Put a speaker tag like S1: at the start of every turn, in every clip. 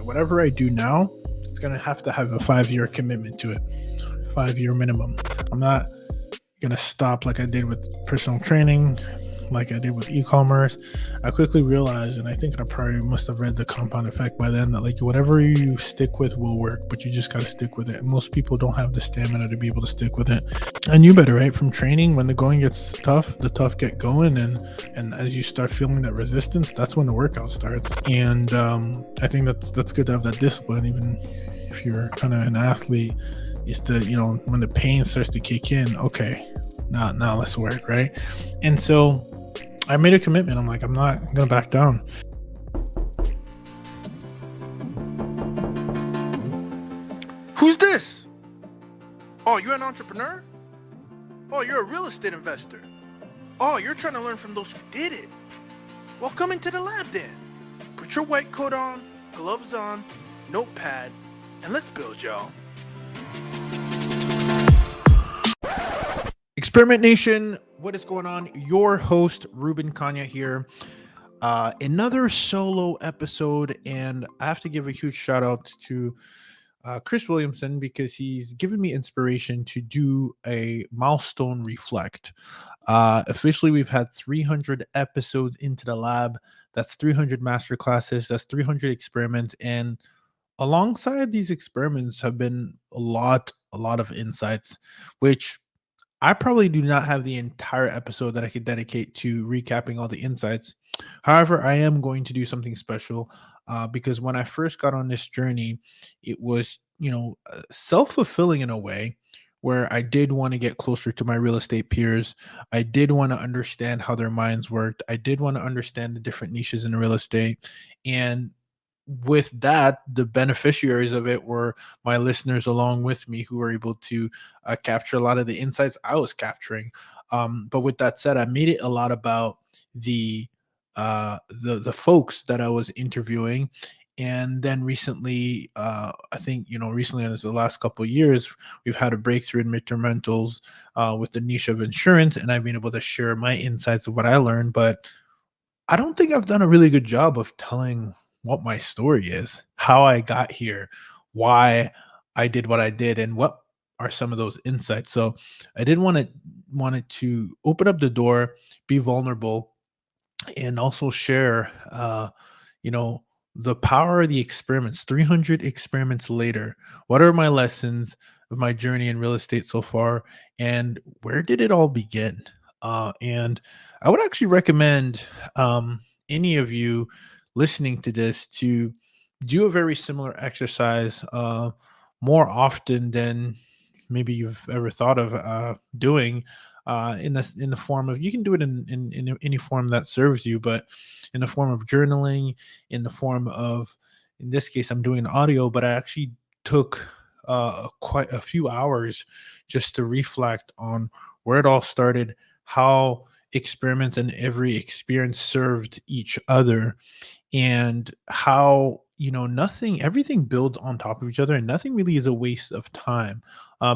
S1: whatever I do now, it's going to have a 5-year commitment to it, 5-year minimum. I'm not going to stop like I did with personal training, like I did with e-commerce. I quickly realized, and I think I probably must have read the compound effect by then, that like whatever you stick with will work, but you just got to stick with it. And most people don't have the stamina to be able to stick with it. And you better, right? From training, when the going gets tough, the tough get going, and as you start feeling that resistance, that's when the workout starts. And I think that's good to have that discipline, even if you're kind of an athlete. Is to, when the pain starts to kick in, okay, now let's work, right? And so I made a commitment. I'm like, I'm not gonna back down.
S2: Who's this? Oh, you're an entrepreneur? Oh, you're a real estate investor? Oh, you're trying to learn from those who did it? Well, come into the lab then. Put your white coat on, gloves on, notepad, and let's build, y'all.
S1: Experiment Nation, what is going on? Your host, Ruben Kanya here. Another solo episode, and I have to give a huge shout out to Chris Williamson, because he's given me inspiration to do a milestone reflect. Officially, we've had 300 episodes into the lab. That's 300 master classes. That's 300 experiments. And alongside these experiments have been a lot of insights, which I probably do not have the entire episode that I could dedicate to recapping all the insights. However, I am going to do something special because when I first got on this journey, it was, self-fulfilling in a way, where I did want to get closer to my real estate peers. I did want to understand how their minds worked. I did want to understand the different niches in real estate. And with that, the beneficiaries of it were my listeners along with me, who were able to capture a lot of the insights I was capturing. But with that said, I made it a lot about the folks that I was interviewing. And then recently, I think, recently in the last couple of years, we've had a breakthrough in midterm rentals with the niche of insurance, and I've been able to share my insights of what I learned. But I don't think I've done a really good job of telling what my story is, how I got here, why I did what I did, and what are some of those insights. So I did wanted to open up the door, be vulnerable, and also share, the power of the experiments. 300 experiments later, what are my lessons of my journey in real estate so far, and where did it all begin? And I would actually recommend any of you listening to this to do a very similar exercise more often than maybe you've ever thought of doing, in the form of, you can do it in any form that serves you, but in the form of journaling, in the form of, in this case, I'm doing audio, but I actually took quite a few hours just to reflect on where it all started, how experiments and every experience served each other, and how, everything builds on top of each other, and nothing really is a waste of time,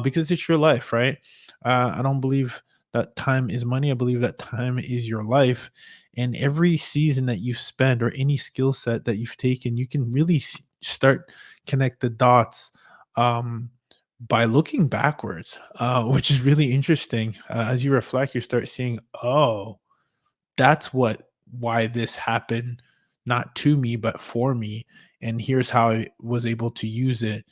S1: because it's your life, right? I don't believe that time is money. I believe that time is your life, and every season that you've spent, or any skill set that you've taken, you can really start connect the dots by looking backwards, which is really interesting. As you reflect, you start seeing, oh, that's why this happened, not to me but for me, and here's how I was able to use it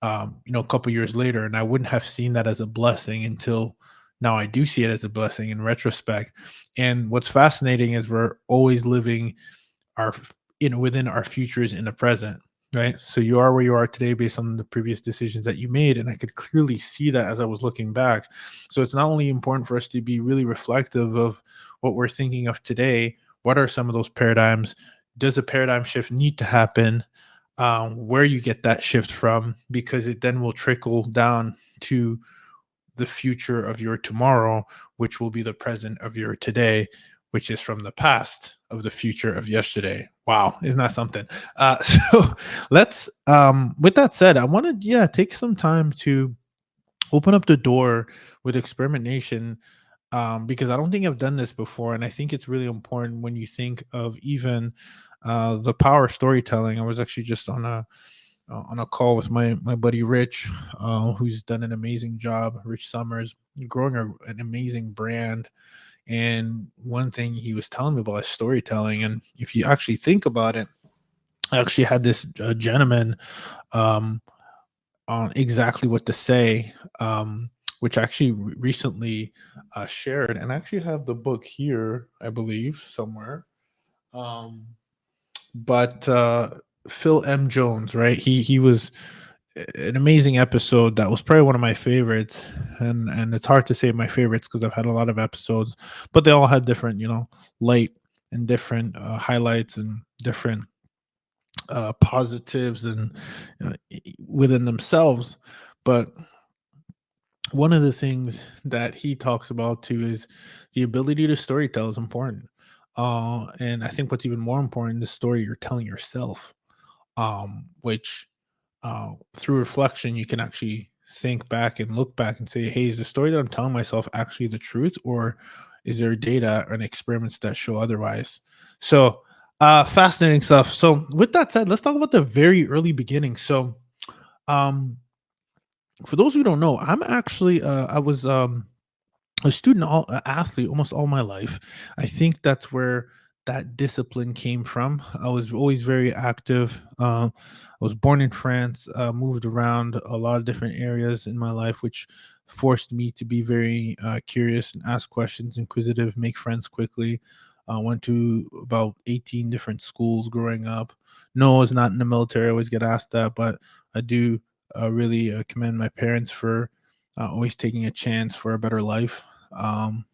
S1: a couple years later. And I wouldn't have seen that as a blessing until now. I do see it as a blessing in retrospect. And what's fascinating is we're always living our within our futures in the present, right? So you are where you are today based on the previous decisions that you made, and I could clearly see that as I was looking back. So it's not only important for us to be really reflective of what we're thinking of today, what are some of those paradigms, does a paradigm shift need to happen, where you get that shift from, because it then will trickle down to the future of your tomorrow, which will be the present of your today, which is from the past of the future of yesterday. Wow, isn't that something? So let's, with that said, I want to, take some time to open up the door with experimentation, because I don't think I've done this before. And I think it's really important when you think of even the power of storytelling. I was actually just on a call with my buddy Rich, who's done an amazing job. Rich Summers, growing an amazing brand. And one thing he was telling me about is storytelling. And if you actually think about it, I actually had this gentleman um, on exactly what to say, which I actually recently shared. And I actually have the book here, I believe, somewhere. Um, but Phil M. Jones, right? He was an amazing episode that was probably one of my favorites, and it's hard to say my favorites because I've had a lot of episodes, but they all had different, light and different highlights and different positives and within themselves. But one of the things that he talks about too is the ability to storytell is important. And I think what's even more important, the story you're telling yourself, which through reflection, you can actually think back and look back and say, hey, is the story that I'm telling myself actually the truth? Or is there data and experiments that show otherwise? So, fascinating stuff. So, with that said, let's talk about the very early beginning. So, um, for those who don't know, I was a student athlete almost all my life. I think that's where that discipline came from. I was always very active. I was born in France, moved around a lot of different areas in my life, which forced me to be very curious and ask questions, inquisitive, make friends quickly. I went to about 18 different schools growing up. No, I was not in the military. I always get asked that, but I do really commend my parents for always taking a chance for a better life.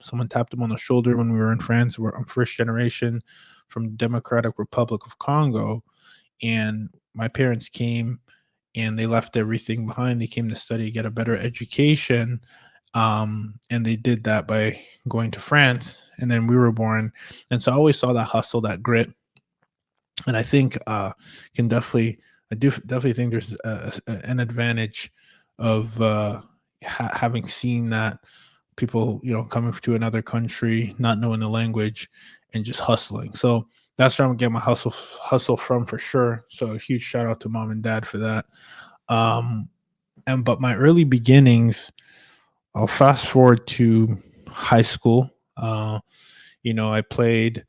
S1: Someone tapped him on the shoulder when we were in France. I'm first generation from the Democratic Republic of Congo, and my parents came and they left everything behind. They came to study, get a better education, and they did that by going to France. And then we were born, and so I always saw that hustle, that grit, and I think can definitely, I do definitely think there's an advantage of having seen that people, coming to another country, not knowing the language, and just hustling. So that's where I'm getting my hustle from for sure. So a huge shout out to mom and dad for that. Um, and but my early beginnings, I'll fast forward to high school. I played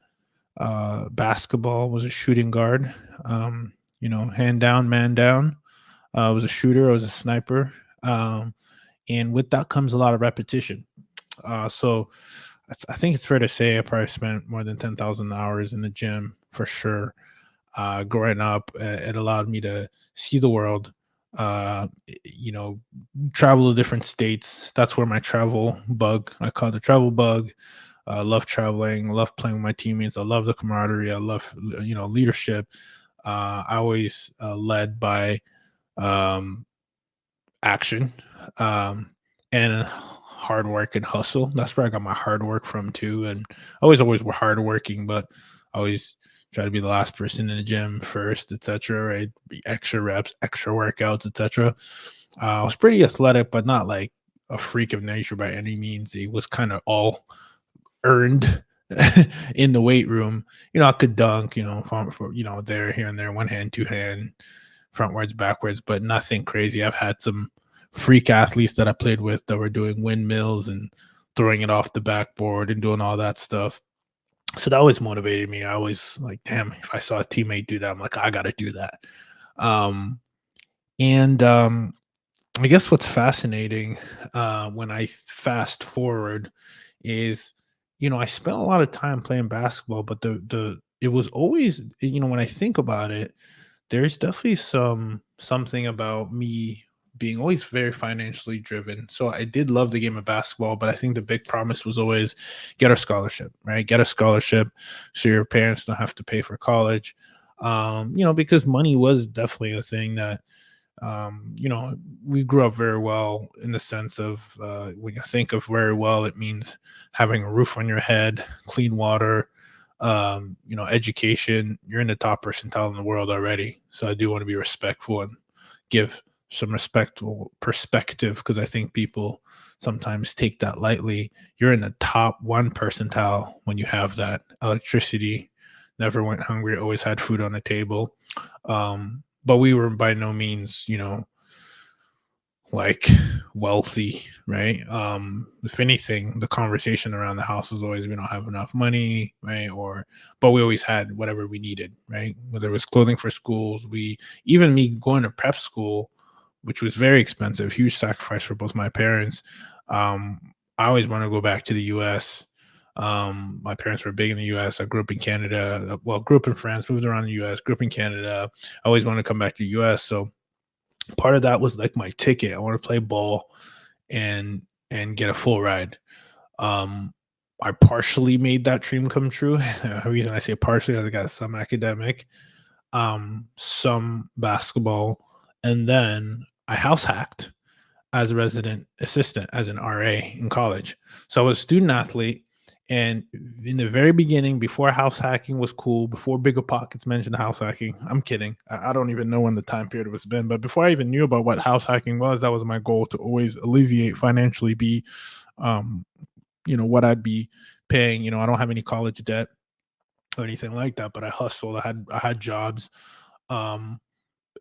S1: basketball, was a shooting guard. Hand down, man down. I was a shooter. I was a sniper. And with that comes a lot of repetition. So I think it's fair to say I probably spent more than 10,000 hours in the gym for sure. Growing up, it allowed me to see the world, you know, travel to different states. That's where my travel bug, I call it the travel bug. I love traveling, love playing with my teammates. I love the camaraderie. I love, leadership. I always led by um, action, and hard work and hustle. That's where I got my hard work from too. And I always were hardworking, but I always try to be the last person in the gym first, etc. Right, extra reps, extra workouts, etc. I was pretty athletic, but not like a freak of nature by any means. It was kind of all earned in the weight room. I could dunk, for there, here and there, one hand, two hand, frontwards, backwards, but nothing crazy. I've had some freak athletes that I played with that were doing windmills and throwing it off the backboard and doing all that stuff. So that always motivated me. I always like, damn, if I saw a teammate do that, I'm like, I got to do that. And I guess what's fascinating when I fast forward is, I spent a lot of time playing basketball, but the it was always, when I think about it, there's definitely something about me being always very financially driven. So I did love the game of basketball, but I think the big promise was always get a scholarship, right? Get a scholarship so your parents don't have to pay for college. Because money was definitely a thing that we grew up very well in the sense of when you think of very well, it means having a roof on your head, clean water, education. You're in the top percentile in the world already. So I do want to be respectful and give some respectful perspective because I think people sometimes take that lightly. You're in the top 1 percentile when you have that electricity, never went hungry, always had food on the table. But we were by no means, like wealthy, right? If anything, the conversation around the house was always we don't have enough money, right? But we always had whatever we needed, right? Whether it was clothing for schools, even me going to prep school, which was very expensive, huge sacrifice for both my parents. Um, I always want to go back to the US. My parents were big in the US. I grew up in Canada. Well, grew up in France, moved around the US, grew up in Canada. I always wanted to come back to the US. So part of that was like my ticket. I want to play ball and get a full ride. Um, I partially made that dream come true. The reason I say partially is I got some academic, some basketball, and then I house hacked as a resident assistant, as an RA in college. So I was a student athlete. And in the very beginning, before house hacking was cool, before Bigger Pockets mentioned house hacking, I'm kidding. I don't even know when the time period was been, but before I even knew about what house hacking was, that was my goal, to always alleviate financially, be, um, what I'd be paying. I don't have any college debt or anything like that, but I hustled. I had jobs. Um,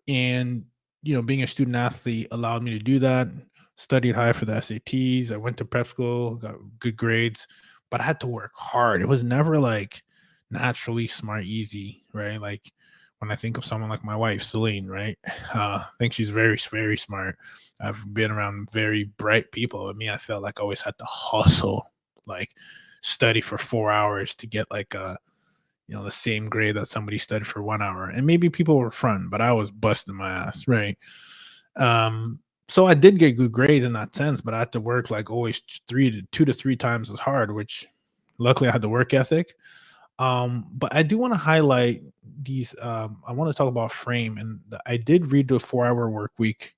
S1: and being a student athlete allowed me to do that. Studied high for the SATs. I went to prep school, got good grades, but I had to work hard. It was never like naturally smart, easy, right? Like when I think of someone like my wife, Celine, right? I think she's very, very smart. I've been around very bright people. I mean, I felt like I always had to hustle, like study for 4 hours to get like the same grade that somebody studied for 1 hour. And maybe people were front, but I was busting my ass, right? Um, so I did get good grades in that sense, but I had to work like always 2 to 3 times as hard, which luckily I had the work ethic. But I do want to highlight these. I want to talk about frame, and I did read the 4 hour work week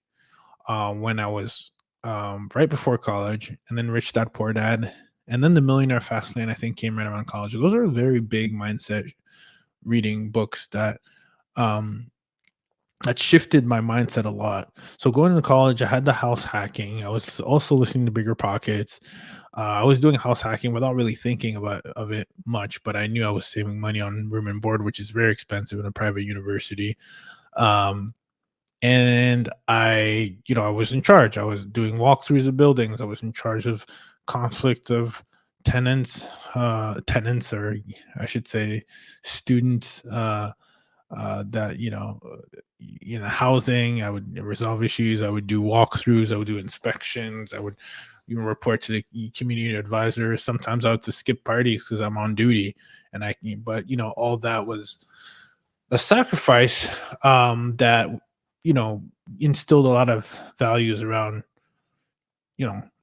S1: when I was right before college, and then Rich Dad Poor Dad, and then the Millionaire Fast Lane, I think, came right around college. Those are very big mindset reading books um, that shifted my mindset a lot. So going to college, I had the house hacking. I was also listening to Bigger Pockets. I was doing house hacking without really thinking of it much, but I knew I was saving money on room and board, which is very expensive in a private university. Um, and I was in charge. I was doing walkthroughs of buildings. I was in charge of conflict of tenants, or I should say students, that housing. I would resolve issues. I would do walkthroughs. I would do inspections. I would even report to the community advisor. Sometimes I would have to skip parties because I'm on duty, but all that was a sacrifice, that you know instilled a lot of values around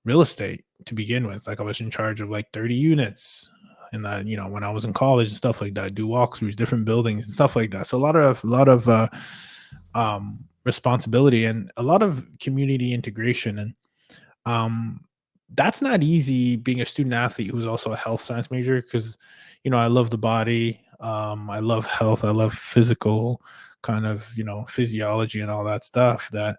S1: real estate to begin with. Like I was in charge of like 30 units, and that when I was in college and stuff like that, I do walkthroughs, different buildings and stuff like that. So a lot of responsibility and a lot of community integration. And um that's not easy, being a student athlete who's also a health science major, because I love the body, I love health, I love physical kind of physiology and all that stuff. That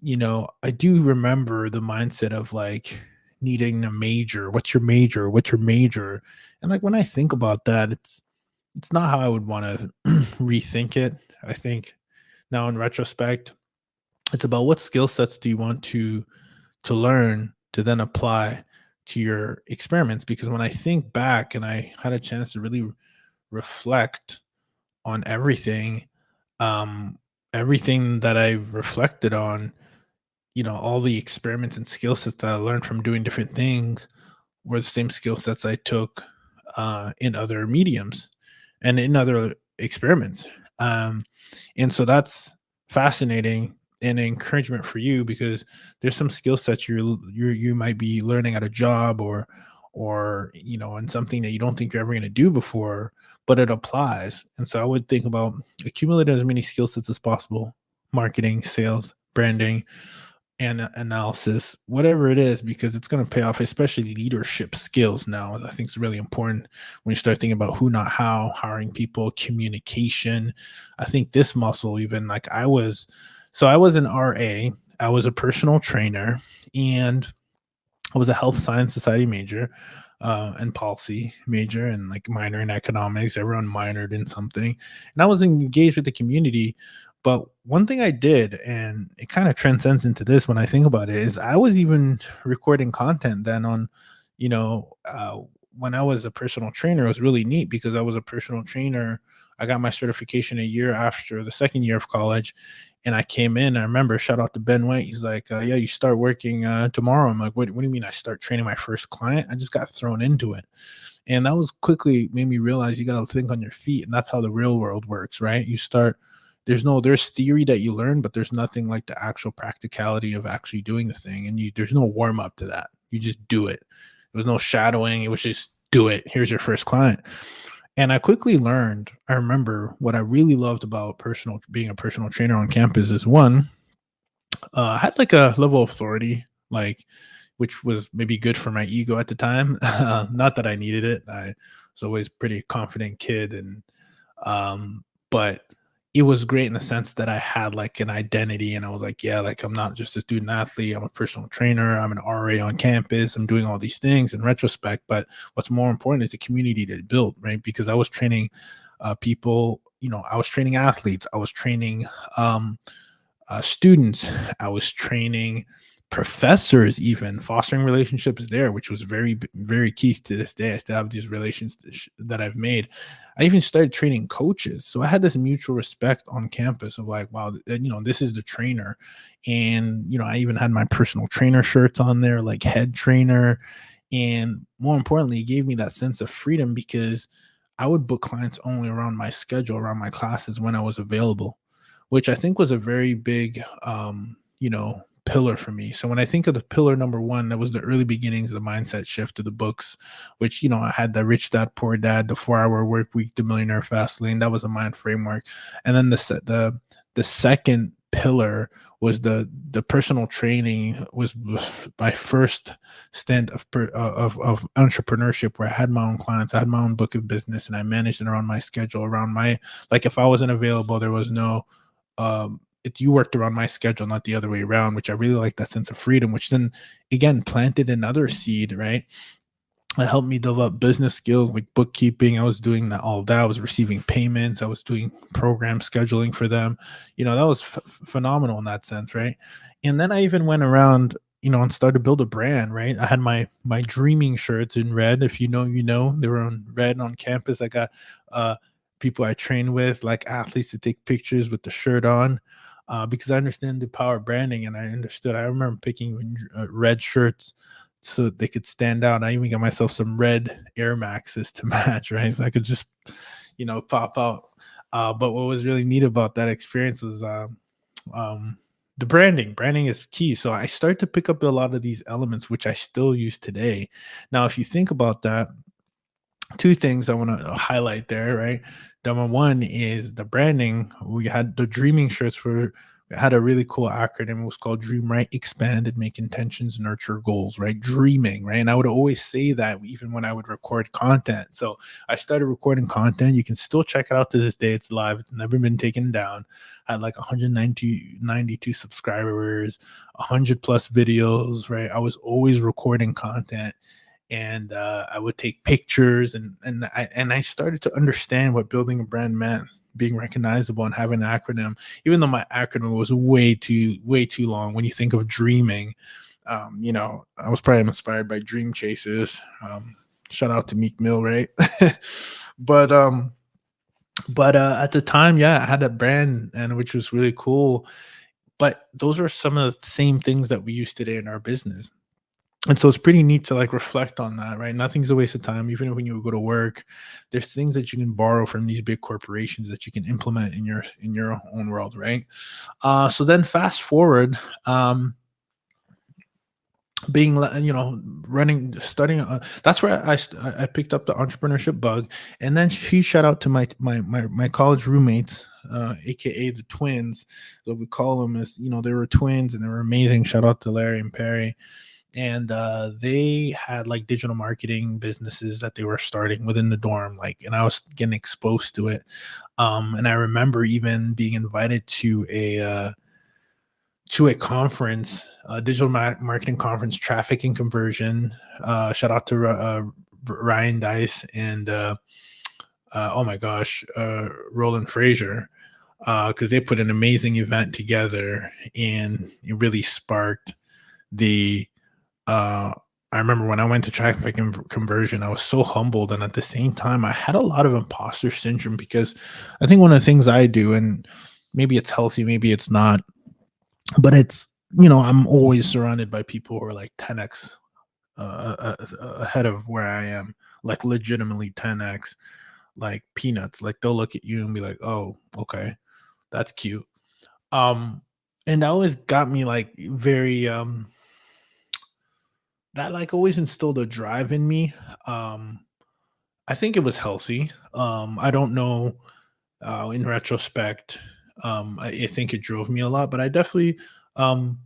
S1: I do remember the mindset of like needing a major. What's your major? What's your major? And like when I think about that, it's not how I would want to rethink it. I think now in retrospect, it's about what skill sets do you want to learn to then apply to your experiments. Because when I think back and I had a chance to really reflect on um everything that I reflected on, all the experiments and skill sets that I learned from doing different things were the same skill sets I took in other mediums and in other experiments. Um, and so that's fascinating and an encouragement for you, because there's some skill sets you might be learning at a job, or in something that you don't think you're ever going to do before, but it applies. And so I would think about accumulating as many skill sets as possible: marketing, sales, branding, and analysis, whatever it is, because it's going to pay off, especially leadership skills. Now, I think it's really important when you start thinking about who, not how, hiring people, communication. I think this muscle, even like I was an RA, I was a personal trainer, and I was a health science society major. and policy major and like minor in economics. Everyone minored in something, and I was engaged with the community. But one thing I did, and it kind of transcends into this when I think about it, is I was even recording content then on, you know, when I was a personal trainer. It was really neat because I was a personal trainer. I got my certification a year after the second year of college, and I came in. I remember, shout out to Ben White. He's like, "Yeah, you start working tomorrow." I'm like, what do you mean? I start training my first client? I just got thrown into it, and that was quickly made me realize you got to think on your feet, and that's how the real world works, right? You start. There's theory that you learn, but there's nothing like the actual practicality of actually doing the thing, and there's no warm up to that. You just do it. There was no shadowing. It was just do it. Here's your first client. And I quickly learned, I remember what I really loved about being a personal trainer on campus is one, I had like a level of authority, like, which was maybe good for my ego at the time. Not that I needed it. I was always a pretty confident kid, and but it was great in the sense that I had like an identity, and I was like, yeah, like I'm not just a student athlete. I'm a personal trainer. I'm an RA on campus. I'm doing all these things in retrospect. But what's more important is the community to build, right? Because I was training people. I was training athletes. I was training students. I was training professors, even fostering relationships there, which was very, very key to this day. I still have these relations that I've made. I even started training coaches. So I had this mutual respect on campus of like, wow, this is the trainer. And, I even had my personal trainer shirts on there, like head trainer. And more importantly, it gave me that sense of freedom because I would book clients only around my schedule, around my classes when I was available, which I think was a very big, pillar for me. So when I think of the pillar number one, that was the early beginnings of the mindset shift to the books, which, I had the Rich Dad, Poor Dad, the 4 Hour Work Week, the Millionaire Fast Lane. That was a mind framework. And then the second pillar was the personal training was my first stint of entrepreneurship, where I had my own clients, I had my own book of business, and I managed it around my schedule, around my, like, if I wasn't available, there was no you worked around my schedule, not the other way around, which I really like, that sense of freedom, which then again planted another seed, right? It helped me develop business skills like bookkeeping. I was doing all that. I was receiving payments. I was doing program scheduling for them. That was phenomenal in that sense, right? And then I even went around, and started to build a brand, right? I had my dreaming shirts in red. If you know, they were on red on campus. I got people I train with, like athletes, to take pictures with the shirt on. Because I understand the power of branding, and I remember picking red shirts so they could stand out. I even got myself some red Air Maxes to match, right? So I could just, pop out. But what was really neat about that experience was the branding. Branding is key. So I start to pick up a lot of these elements, which I still use today. Now, if you think about that, two things I want to highlight there, right? Number one is the branding. We had the dreaming shirts had a really cool acronym. It was called Dream Right, Expand, and Make Intentions, Nurture Goals, right? Dreaming, right? And I would always say that even when I would record content. So I started recording content. You can still check it out to this day. It's live. It's never been taken down. I had like 192 subscribers, 100 plus videos, right? I was always recording content, and I would take pictures, and I started to understand what building a brand meant, being recognizable and having an acronym, even though my acronym was way too long. When you think of dreaming, I was probably inspired by Dream Chasers. Shout out to Meek Mill, right? but at the time, yeah, I had a brand, and which was really cool. But those are some of the same things that we use today in our business. And so it's pretty neat to like reflect on that, right? Nothing's a waste of time. Even when you go to work, there's things that you can borrow from these big corporations that you can implement in your own world, right? So then fast forward, being, running, studying, that's where I picked up the entrepreneurship bug. And then huge shout out to my college roommates, aka the twins, that we call them, as they were twins and they were amazing. Shout out to Larry and Perry. And they had like digital marketing businesses that they were starting within the dorm, like, and I was getting exposed to it. And I remember even being invited to a conference, a digital marketing conference, Traffic and Conversion. Shout out to Ryan Dice and oh my gosh, Roland Frazier, because they put an amazing event together, and it really sparked the. I remember when I went to traffic conversion, I was so humbled, and at the same time, I had a lot of imposter syndrome because I think one of the things I do, and maybe it's healthy, maybe it's not, but it's I'm always surrounded by people who are like 10x ahead of where I am, like legitimately 10x, like peanuts. Like they'll look at you and be like, "Oh, okay, that's cute." Um, and that always got me like very that like always instilled a drive in me. Um, I think it was healthy. I don't know in retrospect. I think it drove me a lot, but I definitely um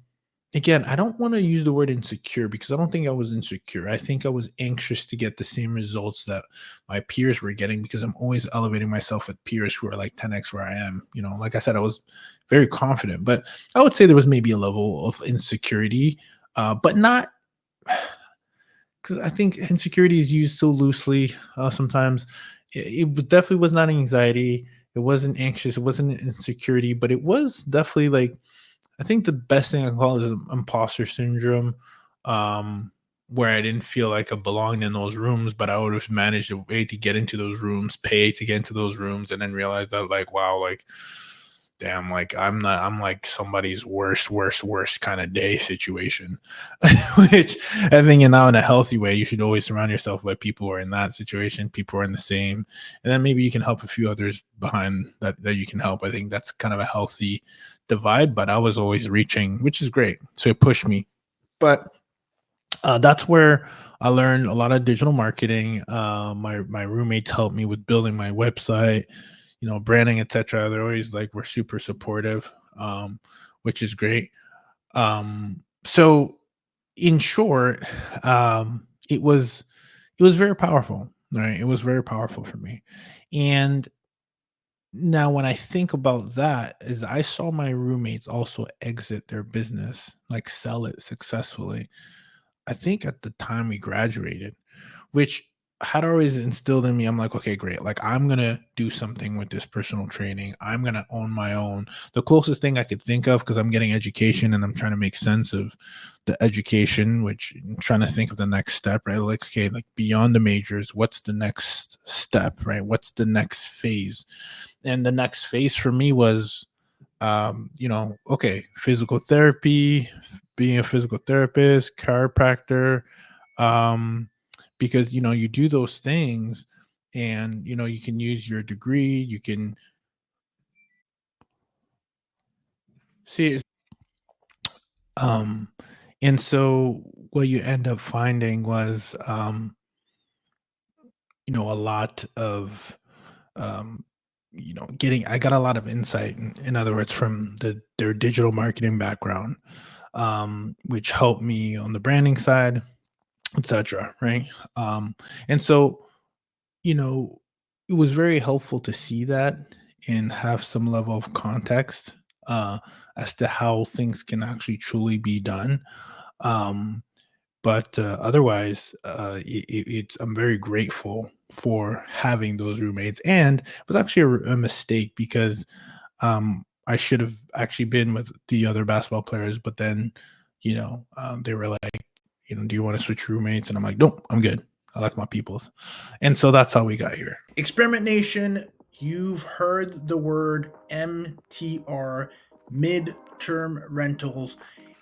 S1: again, I don't want to use the word insecure because I don't think I was insecure. I think I was anxious to get the same results that my peers were getting because I'm always elevating myself with peers who are like 10x where I am. Like I said, I was very confident, but I would say there was maybe a level of insecurity, but not because I think insecurity is used so loosely sometimes. It definitely was not anxiety. It wasn't anxious. It wasn't insecurity, but it was definitely like I think the best thing I can call it is imposter syndrome, where I didn't feel like I belonged in those rooms, but I would have managed a way to get into those rooms, pay to get into those rooms, and then realize that like, wow, like, damn, like I'm like somebody's worst kind of day situation. Which I think now in a healthy way, you should always surround yourself by people who are in that situation, people who are in the same, and then maybe you can help a few others behind that you can help. I think that's kind of a healthy divide, but I was always reaching, which is great. So it pushed me. But that's where I learned a lot of digital marketing. My roommates helped me with building my website, branding, etc. They're always like we're super supportive, which is great. So in short, it was very powerful, right? It was very powerful for me, and now, when I think about that, is I saw my roommates also exit their business, like sell it successfully. I think at the time we graduated, which had always instilled in me, I'm like, okay, great. Like, I'm going to do something with this personal training. I'm going to own my own. The closest thing I could think of, because I'm getting education and I'm trying to make sense of the education, which I'm trying to think of the next step, right? Like, okay, like beyond the majors, what's the next step, right? What's the next phase? And the next phase for me was okay, physical therapy, being a physical therapist, chiropractor, um, because you do those things, and you can use your degree, you can see it, um, and so what you end up finding was a lot of um, getting I got a lot of insight in other words from their digital marketing background, which helped me on the branding side, etc. Right. And so, you know, it was very helpful to see that and have some level of context as to how things can actually truly be done. Um, but otherwise, it's I'm very grateful for having those roommates, and it was actually a mistake because I should have actually been with the other basketball players, but then they were like, do you want to switch roommates? And I'm like, nope, I'm good. I like my peoples, and so that's how we got here. Experimentation. You've heard the word MTR, midterm rentals,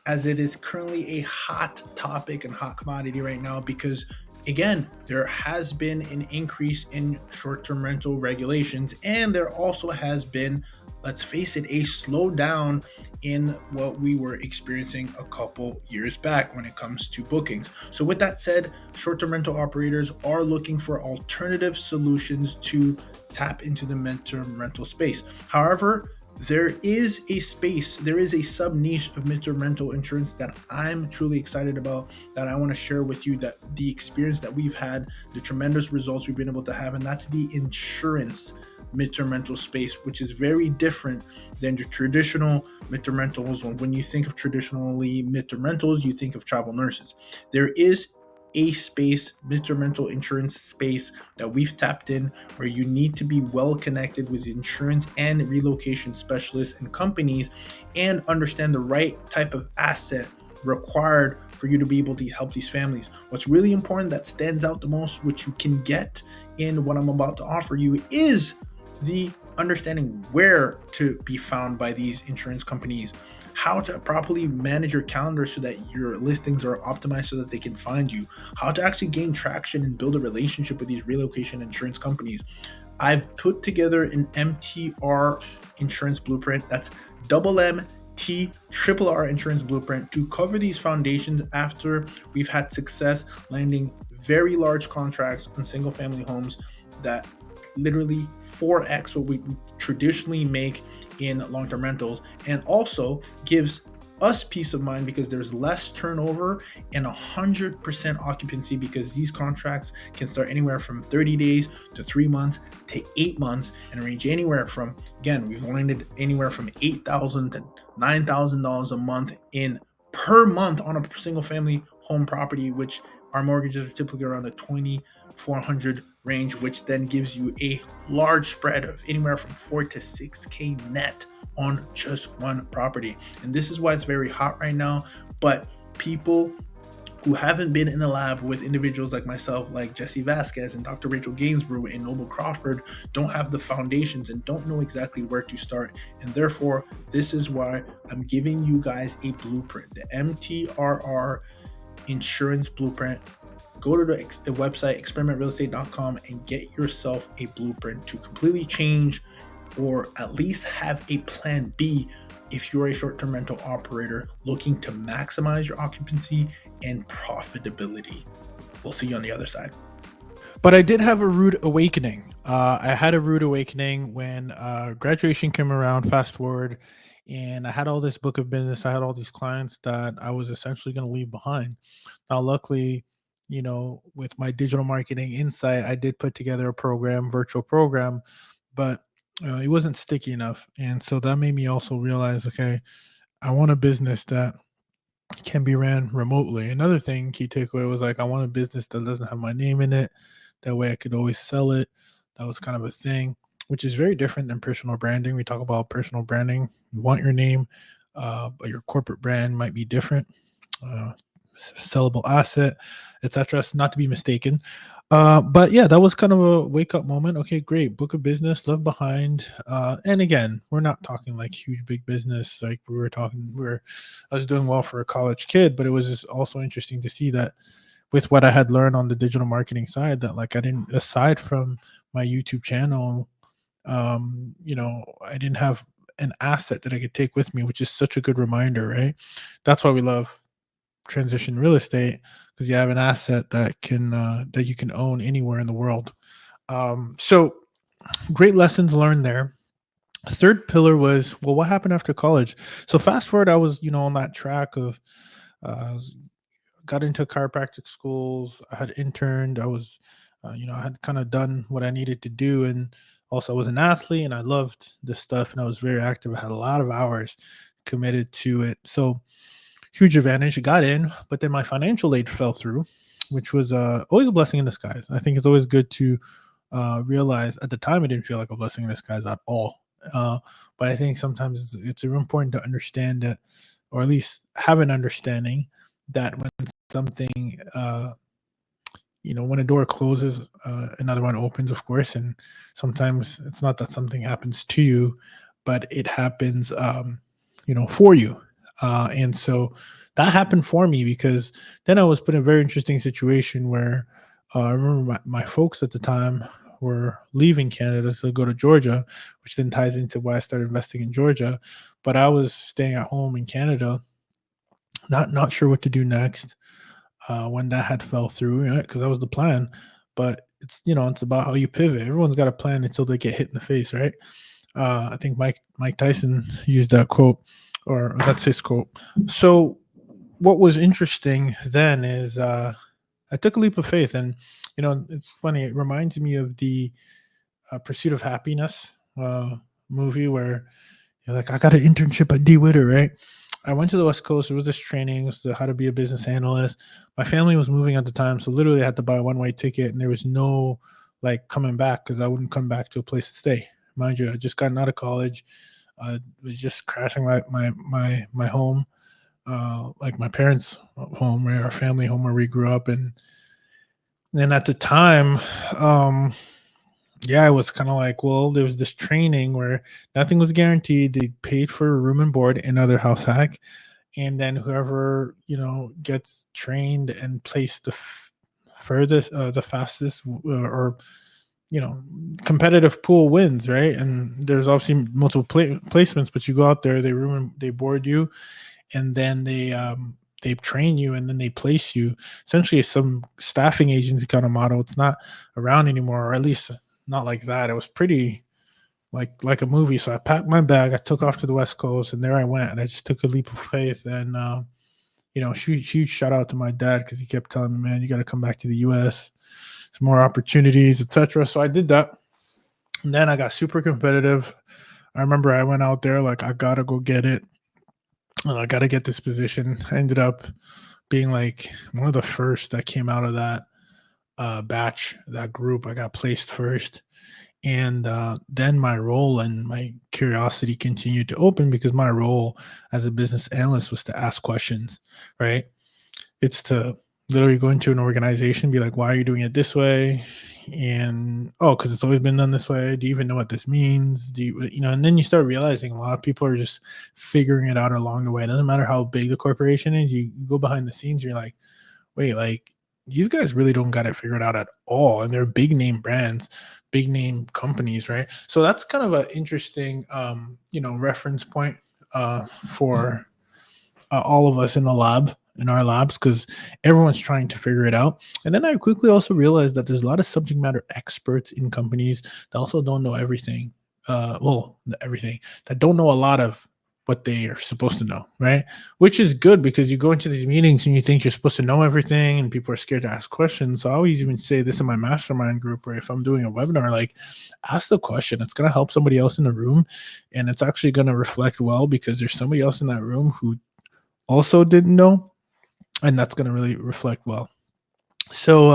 S1: as it is currently a hot topic and hot commodity right now because again, there has been an increase in short-term rental regulations, and there also has been, let's face it, a slowdown in what we were experiencing a couple years back when it comes to bookings. So with that said, short-term rental operators are looking for alternative solutions to tap into the midterm rental space. However, there is a space, there is a sub niche of midterm rental insurance that I'm truly excited about, that I want to share with you, that the experience that we've had, the tremendous results we've been able to have, and that's the insurance midterm rental space, which is very different than your traditional midterm rentals. When you think of traditionally midterm rentals, you think of travel nurses. There is a space, instrumental insurance space that we've tapped in, where you need to be well connected with insurance and relocation specialists and companies and understand the right type of asset required for you to be able to help these families. What's really important that stands out the most, which you can get in what I'm about to offer you, is the understanding where to be found by these insurance companies, how to properly manage your calendar so that your listings are optimized so that they can find you, how to actually gain traction and build a relationship with these relocation insurance companies. I've put together an MTR insurance blueprint. That's double MT triple R insurance blueprint to cover these foundations after we've had success landing very large contracts on single family homes that literally 4x what we traditionally make in long-term rentals, and also gives us peace of mind because there's less turnover and 100% occupancy, because these contracts can start anywhere from 30 days to 3 months to 8 months and range anywhere from, again, we've landed anywhere from $8,000 to $9,000 a month in per month on a single family home property, which our mortgages are typically around the 2,400 range, which then gives you a large spread of anywhere from 4 to 6K net on just one property. And this is why it's very hot right now. But people who haven't been in the lab with individuals like myself, like Jesse Vasquez and Dr. Rachel Gainsborough and Noble Crawford, don't have the foundations and don't know exactly where to start. And therefore, this is why I'm giving you guys a blueprint, the MTRR insurance blueprint. Go to the website experimentrealestate.com and get yourself a blueprint to completely change, or at least have a plan B if you're a short-term rental operator looking to maximize your occupancy and profitability. We'll see you on the other side. But I did have a rude awakening. I had a rude awakening when graduation came around, fast forward, and I had all this book of business. I had all these clients that I was essentially going to leave behind. Now, luckily, with my digital marketing insight, I did put together a program, virtual program, but it wasn't sticky enough. And so that made me also realize, okay, I want a business that can be ran remotely. Another thing, key takeaway, was like, I want a business that doesn't have my name in it. That way I could always sell it. That was kind of a thing, which is very different than personal branding. We talk about personal branding. You want your name, but your corporate brand might be different. Sellable asset, etc. Not to be mistaken. But yeah, that was kind of a wake up moment. Okay, great. Book of business left behind. And again, we're not talking like huge, big business. Like I was doing well for a college kid, but it was just also interesting to see that with what I had learned on the digital marketing side, that like I didn't, aside from my YouTube channel, I didn't have an asset that I could take with me, which is such a good reminder, right? That's why we love transition real estate, because you have an asset that you can own anywhere in the world. So great lessons learned there. Third pillar was, well, what happened after college? So fast forward, I was on that track of got into chiropractic schools. I had interned. I was I had kind of done what I needed to do, and also I was an athlete and I loved this stuff, and I was very active. I had a lot of hours committed to it, so huge advantage. I got in, but then my financial aid fell through, which was always a blessing in disguise. I think it's always good to realize. At the time, it didn't feel like a blessing in disguise at all. But I think sometimes it's important to understand that, or at least have an understanding that when something, when a door closes, another one opens, of course. And sometimes it's not that something happens to you, but it happens, for you. And so that happened for me, because then I was put in a very interesting situation where I remember my folks at the time were leaving Canada to go to Georgia, which then ties into why I started investing in Georgia. But I was staying at home in Canada, not sure what to do next when that had fell through, right? Because that was the plan. But it's about how you pivot. Everyone's got a plan until they get hit in the face, right? I think Mike Tyson used that quote, or that's his quote. So what was interesting then is I took a leap of faith, and it's funny. It reminds me of the Pursuit of Happiness movie, where you're like, I got an internship at DeWitter, right? I went to the West Coast. It was this training, it was how to be a business analyst. My family was moving at the time, so literally I had to buy a one-way ticket, and there was no like coming back because I wouldn't come back to a place to stay. Mind you, I just gotten out of college. Was just crashing my home, like my parents' home, right, our family home where we grew up, and at the time, um, yeah, I was kind of like, well, there was this training where nothing was guaranteed. They paid for a room and board and other house hack, and then whoever gets trained and placed furthest, the fastest, or competitive pool wins, right? And there's obviously multiple placements, but you go out there, they board you, and then they train you, and then they place you. Essentially, some staffing agency kind of model. It's not around anymore, or at least not like that. It was pretty like a movie. So I packed my bag, I took off to the West Coast, and there I went, and I just took a leap of faith. And huge shout out to my dad, because he kept telling me, man, you got to come back to the US. There's more opportunities, etc. So I did that, and then I got super competitive. I remember I went out there like, I gotta go get it, and I gotta get this position. I ended up being like one of the first that came out of that batch, that group. I got placed first. And then my role and my curiosity continued to open, because my role as a business analyst was to ask questions, right? It's to literally go into an organization, be like, why are you doing it this way? And, oh, because it's always been done this way. Do you even know what this means? Do you, and then you start realizing a lot of people are just figuring it out along the way. It doesn't matter how big the corporation is. You go behind the scenes, you're like, wait, like, these guys really don't got it figured out at all. And they're big name brands, big name companies, right? So that's kind of an interesting, reference point for all of us in our labs, because everyone's trying to figure it out. And then I quickly also realized that there's a lot of subject matter experts in companies that also don't know everything. Everything, that don't know a lot of what they are supposed to know, right? Which is good, because you go into these meetings and you think you're supposed to know everything, and people are scared to ask questions. So I always even say this in my mastermind group, or if I'm doing a webinar, like, ask the question. It's going to help somebody else in the room, and it's actually going to reflect well, because there's somebody else in that room who also didn't know, and that's going to really reflect well. So,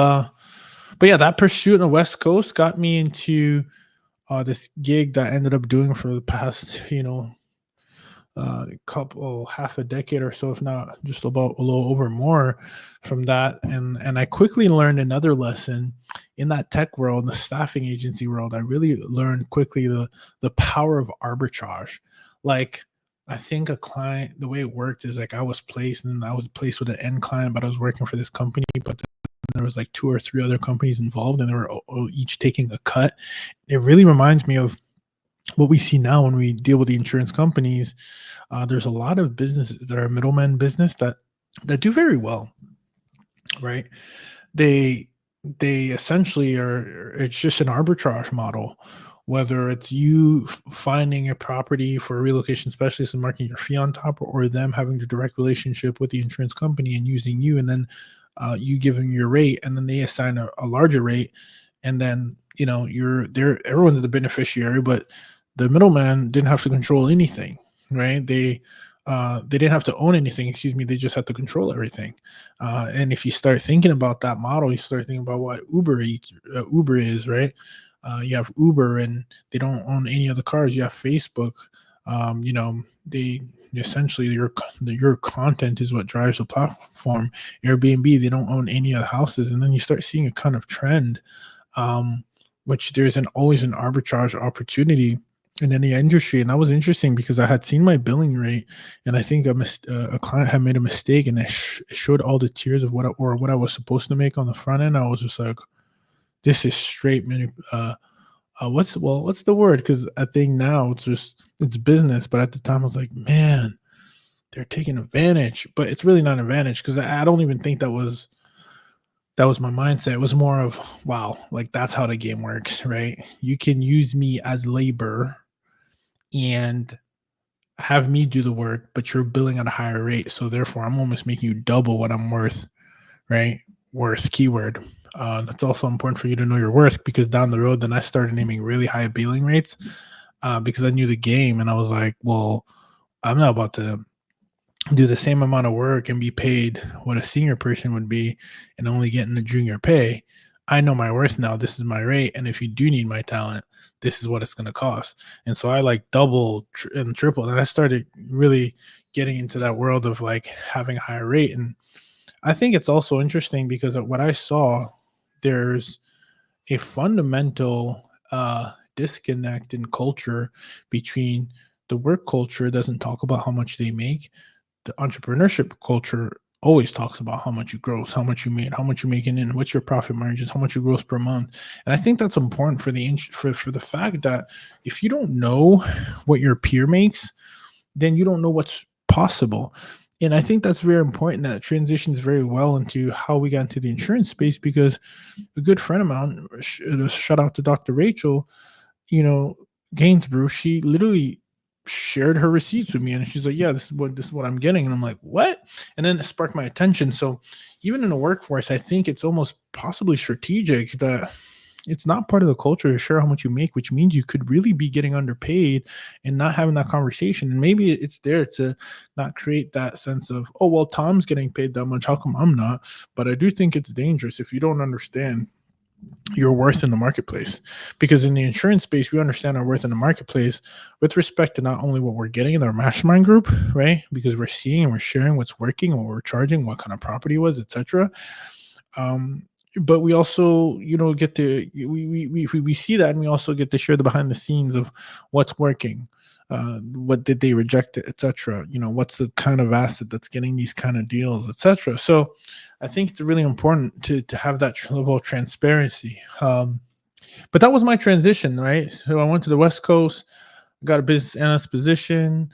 S1: but yeah, that pursuit on the West Coast got me into this gig that I ended up doing for the past, half a decade or so, if not just about a little over more from that. And I quickly learned another lesson in that tech world, the staffing agency world. I really learned quickly the power of arbitrage. Like, I think a client, the way it worked is like, I was placed with an end client, but I was working for this company, but there was like 2 or 3 other companies involved, and they were each taking a cut. It really reminds me of what we see now when we deal with the insurance companies. There's a lot of businesses that are middleman business that do very well, right? They essentially it's just an arbitrage model. Whether it's you finding a property for a relocation specialist and marking your fee on top, or them having a direct relationship with the insurance company and using you, and then you give them your rate, and then they assign a larger rate, and then everyone's the beneficiary, but the middleman didn't have to control anything, right? They didn't have to own anything, they just had to control everything. And if you start thinking about that model, you start thinking about what Uber is, right? You have Uber, and they don't own any of the cars. You have Facebook. They essentially, your content is what drives the platform. Airbnb, they don't own any of the houses. And then you start seeing a kind of trend, which there's always an arbitrage opportunity in any industry. And that was interesting, because I had seen my billing rate, and I think a client had made a mistake, and it showed all the tiers of what I was supposed to make on the front end. I was just like, this is straight what's the word? Because I think now it's business, but at the time I was like, man, they're taking advantage. But it's really not an advantage, because I don't even think that was my mindset. It was more of, wow, like, that's how the game works, right? You can use me as labor and have me do the work, but you're billing at a higher rate, so therefore I'm almost making you double what I'm worth, right? Worth, keyword. That's also important for you to know your worth, because down the road, then I started naming really high billing rates, because I knew the game, and I was like, well, I'm not about to do the same amount of work and be paid what a senior person would be and only getting the junior pay. I know my worth now. This is my rate. And if you do need my talent, this is what it's going to cost. And so I like double and triple. And I started really getting into that world of like having a higher rate. And I think it's also interesting because of what I saw, there's a fundamental disconnect in culture between the work culture doesn't talk about how much they make. The entrepreneurship culture always talks about how much you gross, how much you made, how much you're making in, what's your profit margins, how much you gross per month. And I think that's important for the fact that if you don't know what your peer makes, then you don't know what's possible. And I think that's very important. That transitions very well into how we got into the insurance space, because a good friend of mine, shout out to Dr. Rachel, you know, Gainsborough, she literally shared her receipts with me, and she's like, yeah, this is what I'm getting. And I'm like, what? And then it sparked my attention. So even in the workforce, I think it's almost possibly strategic that it's not part of the culture to share how much you make, which means you could really be getting underpaid and not having that conversation. And maybe it's there to not create that sense of, oh, well, Tom's getting paid that much, how come I'm not? But I do think it's dangerous if you don't understand your worth in the marketplace, because in the insurance space we understand our worth in the marketplace with respect to not only what we're getting in our mastermind group, right, because we're seeing and we're sharing what's working, what we're charging, what kind of property was, etc. But we also, get to we see that, and we also get to share the behind the scenes of what's working, what did they reject, etc. What's the kind of asset that's getting these kind of deals, etc. So I think it's really important to have that level of transparency. But that was my transition, right? So I went to the West Coast, got a business analyst position.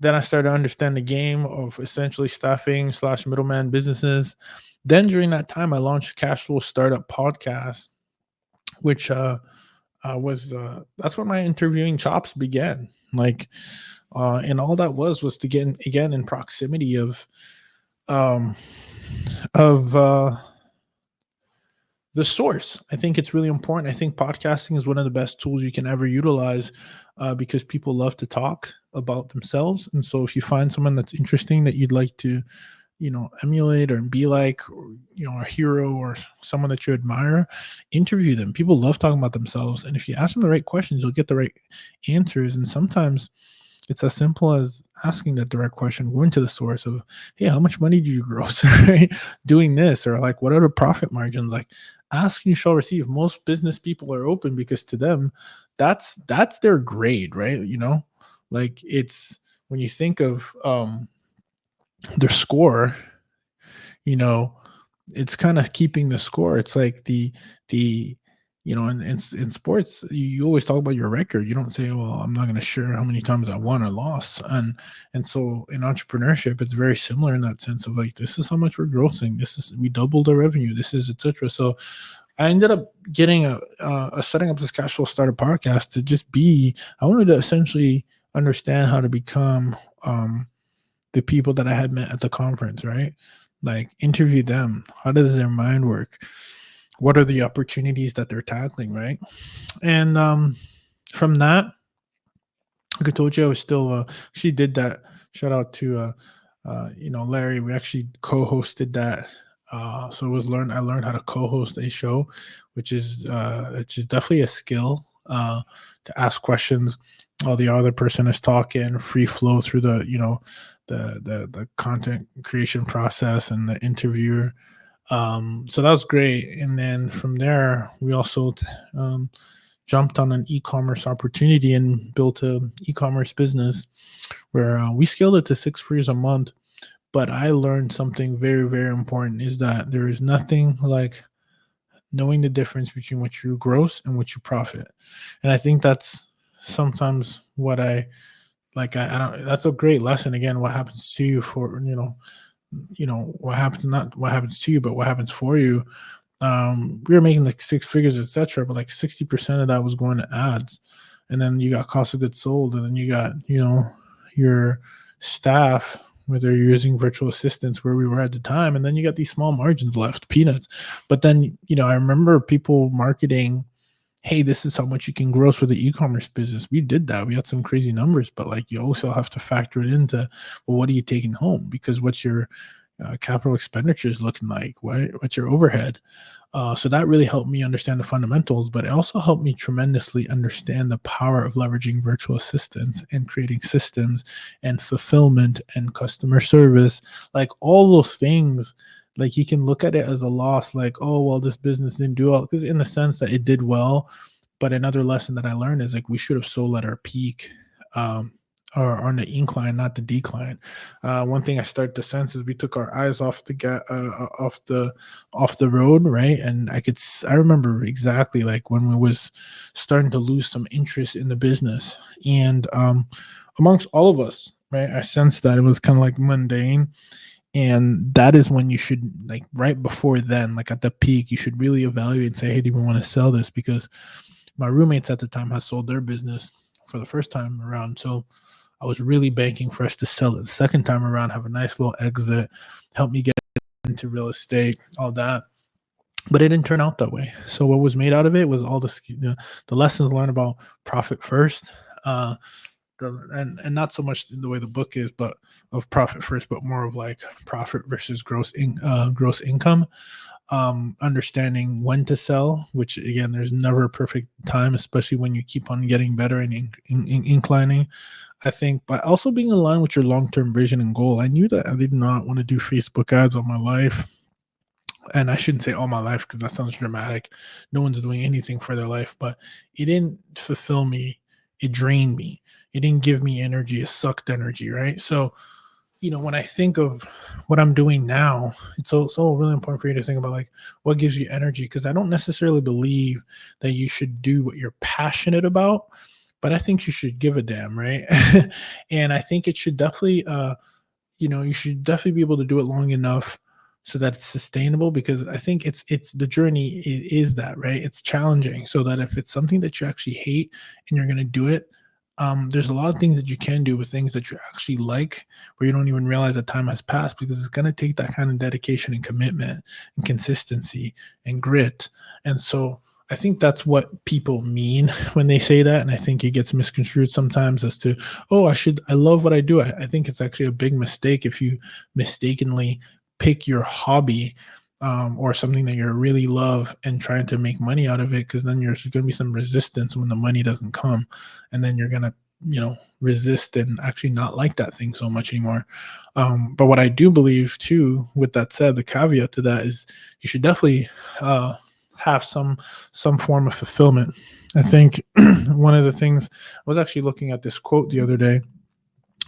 S1: Then I started to understand the game of essentially staffing / middleman businesses. Then during that time, I launched Cash Flow Startup Podcast, which was that's where my interviewing chops began. And all that was to get again in proximity um, of the source. I think it's really important. I think podcasting is one of the best tools you can ever utilize, because people love to talk about themselves. And so if you find someone that's interesting that you'd like to, emulate or be like, or, a hero or someone that you admire, interview them. People love talking about themselves. And if you ask them the right questions, you'll get the right answers. And sometimes it's as simple as asking that direct question, going to the source of, hey, how much money do you gross, right? Doing this, or like, what are the profit margins? Like, ask and you shall receive. Most business people are open because to them, that's their grade, right? Like it's when you think of their score, it's kind of keeping the score. It's like in sports, you always talk about your record. You don't say, well, I'm not going to share how many times I won or lost. And so in entrepreneurship, it's very similar in that sense of like, this is how much we're grossing. We doubled our revenue. This is etc. So I ended up getting a setting up this Cash Flow Starter podcast to just I wanted to essentially understand how to become the people that I had met at the conference, right? Like interview them. How does their mind work? What are the opportunities that they're tackling, right? And from that, like I told you, I was still, she did that. Shout out to, Larry. We actually co-hosted that. So I learned how to co-host a show, which is definitely a skill, to ask questions while the other person is talking, free flow through the, the content creation process and the interviewer. So that was great. And then from there, we also jumped on an e-commerce opportunity and built an e-commerce business where we scaled it to 6 figures a month. But I learned something very, very important, is that there is nothing like knowing the difference between what you gross and what you profit. And I think that's sometimes what I don't, that's a great lesson. Again, what happens to you what happens, not what happens to you, but what happens for you. We were making like 6 figures, etc., but like 60% of that was going to ads. And then you got cost of goods sold, and then you got, your staff, whether you're using virtual assistants where we were at the time, and then you got these small margins left, peanuts. But then, I remember people marketing hey, this is how much you can gross with the e-commerce business. We did that. We had some crazy numbers, but like you also have to factor it into, well, what are you taking home? Because what's your capital expenditures looking like? What's your overhead? So that really helped me understand the fundamentals, but it also helped me tremendously understand the power of leveraging virtual assistants and creating systems and fulfillment and customer service, like all those things. Like you can look at it as a loss, like, oh, well, this business didn't do well, because in the sense that it did well. But another lesson that I learned is like we should have sold at our peak. Um, or on the incline, not the decline. One thing I started to sense is we took our eyes off the off the road, right? And I remember exactly like when we was starting to lose some interest in the business, and amongst all of us, right, I sensed that it was kind of like mundane, and that is when you should, like right before then, like at the peak, you should really evaluate and say, hey, do we want to sell this? Because my roommates at the time had sold their business for the first time around, so I was really banking for us to sell it the second time around, have a nice little exit, help me get into real estate, all that. But it didn't turn out that way. So what was made out of it was all the lessons learned about profit first, uh, and not so much in the way the book is, but of profit first, but more of like profit versus gross income. Understanding when to sell, which again, there's never a perfect time, especially when you keep on getting better and inclining. I think, but also being aligned with your long-term vision and goal. I knew that I did not want to do Facebook ads all my life. And I shouldn't say all my life because that sounds dramatic. No one's doing anything for their life, but it didn't fulfill me. It drained me. It didn't give me energy. It sucked energy, right? So, when I think of what I'm doing now, it's also really important for you to think about like what gives you energy. Because I don't necessarily believe that you should do what you're passionate about, but I think you should give a damn, right? And I think it should definitely, you should definitely be able to do it long enough so that it's sustainable. Because I think it's the journey is that, right? It's challenging, so that if it's something that you actually hate and you're going to do it, there's a lot of things that you can do with things that you actually like, where you don't even realize that time has passed, because it's going to take that kind of dedication and commitment and consistency and grit. And so I think that's what people mean when they say that. And I think it gets misconstrued sometimes as to, oh, I love what I do. I think it's actually a big mistake if you mistakenly pick your hobby, or something that you really love and trying to make money out of it, because then there's going to be some resistance when the money doesn't come, and then you're going to resist and actually not like that thing so much anymore. But what I do believe too, with that said, the caveat to that is you should definitely have some form of fulfillment. I think one of the things, I was actually looking at this quote the other day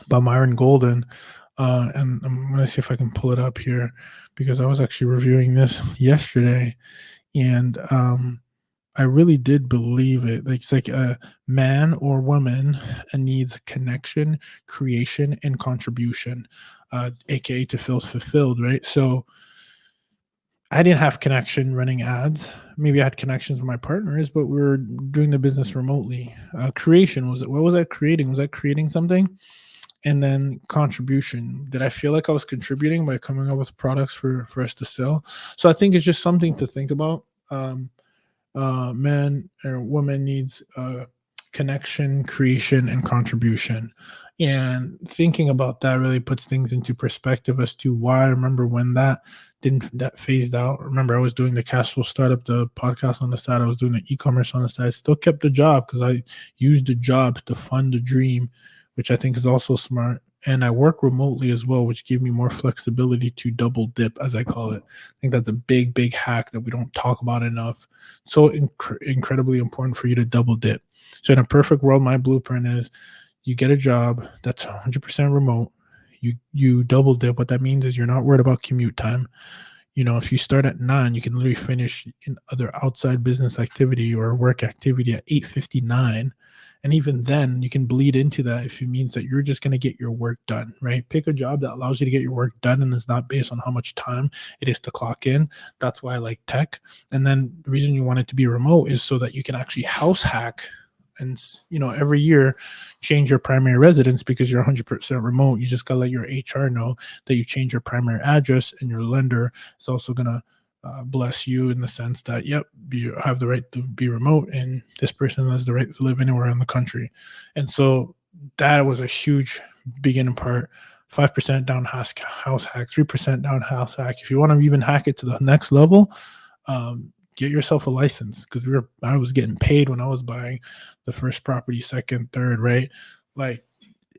S1: by Myron Golden, and I'm going to see if I can pull it up here, because I was actually reviewing this yesterday, and I really did believe it. Like it's like a man or woman needs connection, creation, and contribution, aka to feel fulfilled, right? So I didn't have connection running ads. Maybe I had connections with my partners, but we were doing the business remotely. Creation, what was I creating? Was I creating something? And then contribution. Did I feel like I was contributing by coming up with products for us to sell? So I think it's just something to think about. Man or woman needs connection, creation, and contribution. And thinking about that really puts things into perspective as to why I remember when that phased out. Remember, I was doing the cash flow startup, the podcast on the side. I was doing the e-commerce on the side. Still kept the job because I used the job to fund the dream, which I think is also smart. And I work remotely as well, which gave me more flexibility to double dip, as I call it. I think that's a big, big hack that we don't talk about enough. So incredibly important for you to double dip. So in a perfect world, my blueprint is you get a job that's 100% remote. You double dip. What that means is you're not worried about commute time. If you start at 9, you can literally finish in other outside business activity or work activity at 8:59. And even then, you can bleed into that if it means that you're just going to get your work done, right? Pick a job that allows you to get your work done and is not based on how much time it is to clock in. That's why I like tech. And then the reason you want it to be remote is so that you can actually house hack and, every year change your primary residence, because you're 100% remote. You just got to let your HR know that you change your primary address, and your lender is also going to bless you in the sense that, yep, you have the right to be remote, and this person has the right to live anywhere in the country. And so that was a huge beginning part. 5% down house hack, 3% down house hack. If you want to even hack it to the next level, get yourself a license, because I was getting paid when I was buying the first property, second, third, right? Like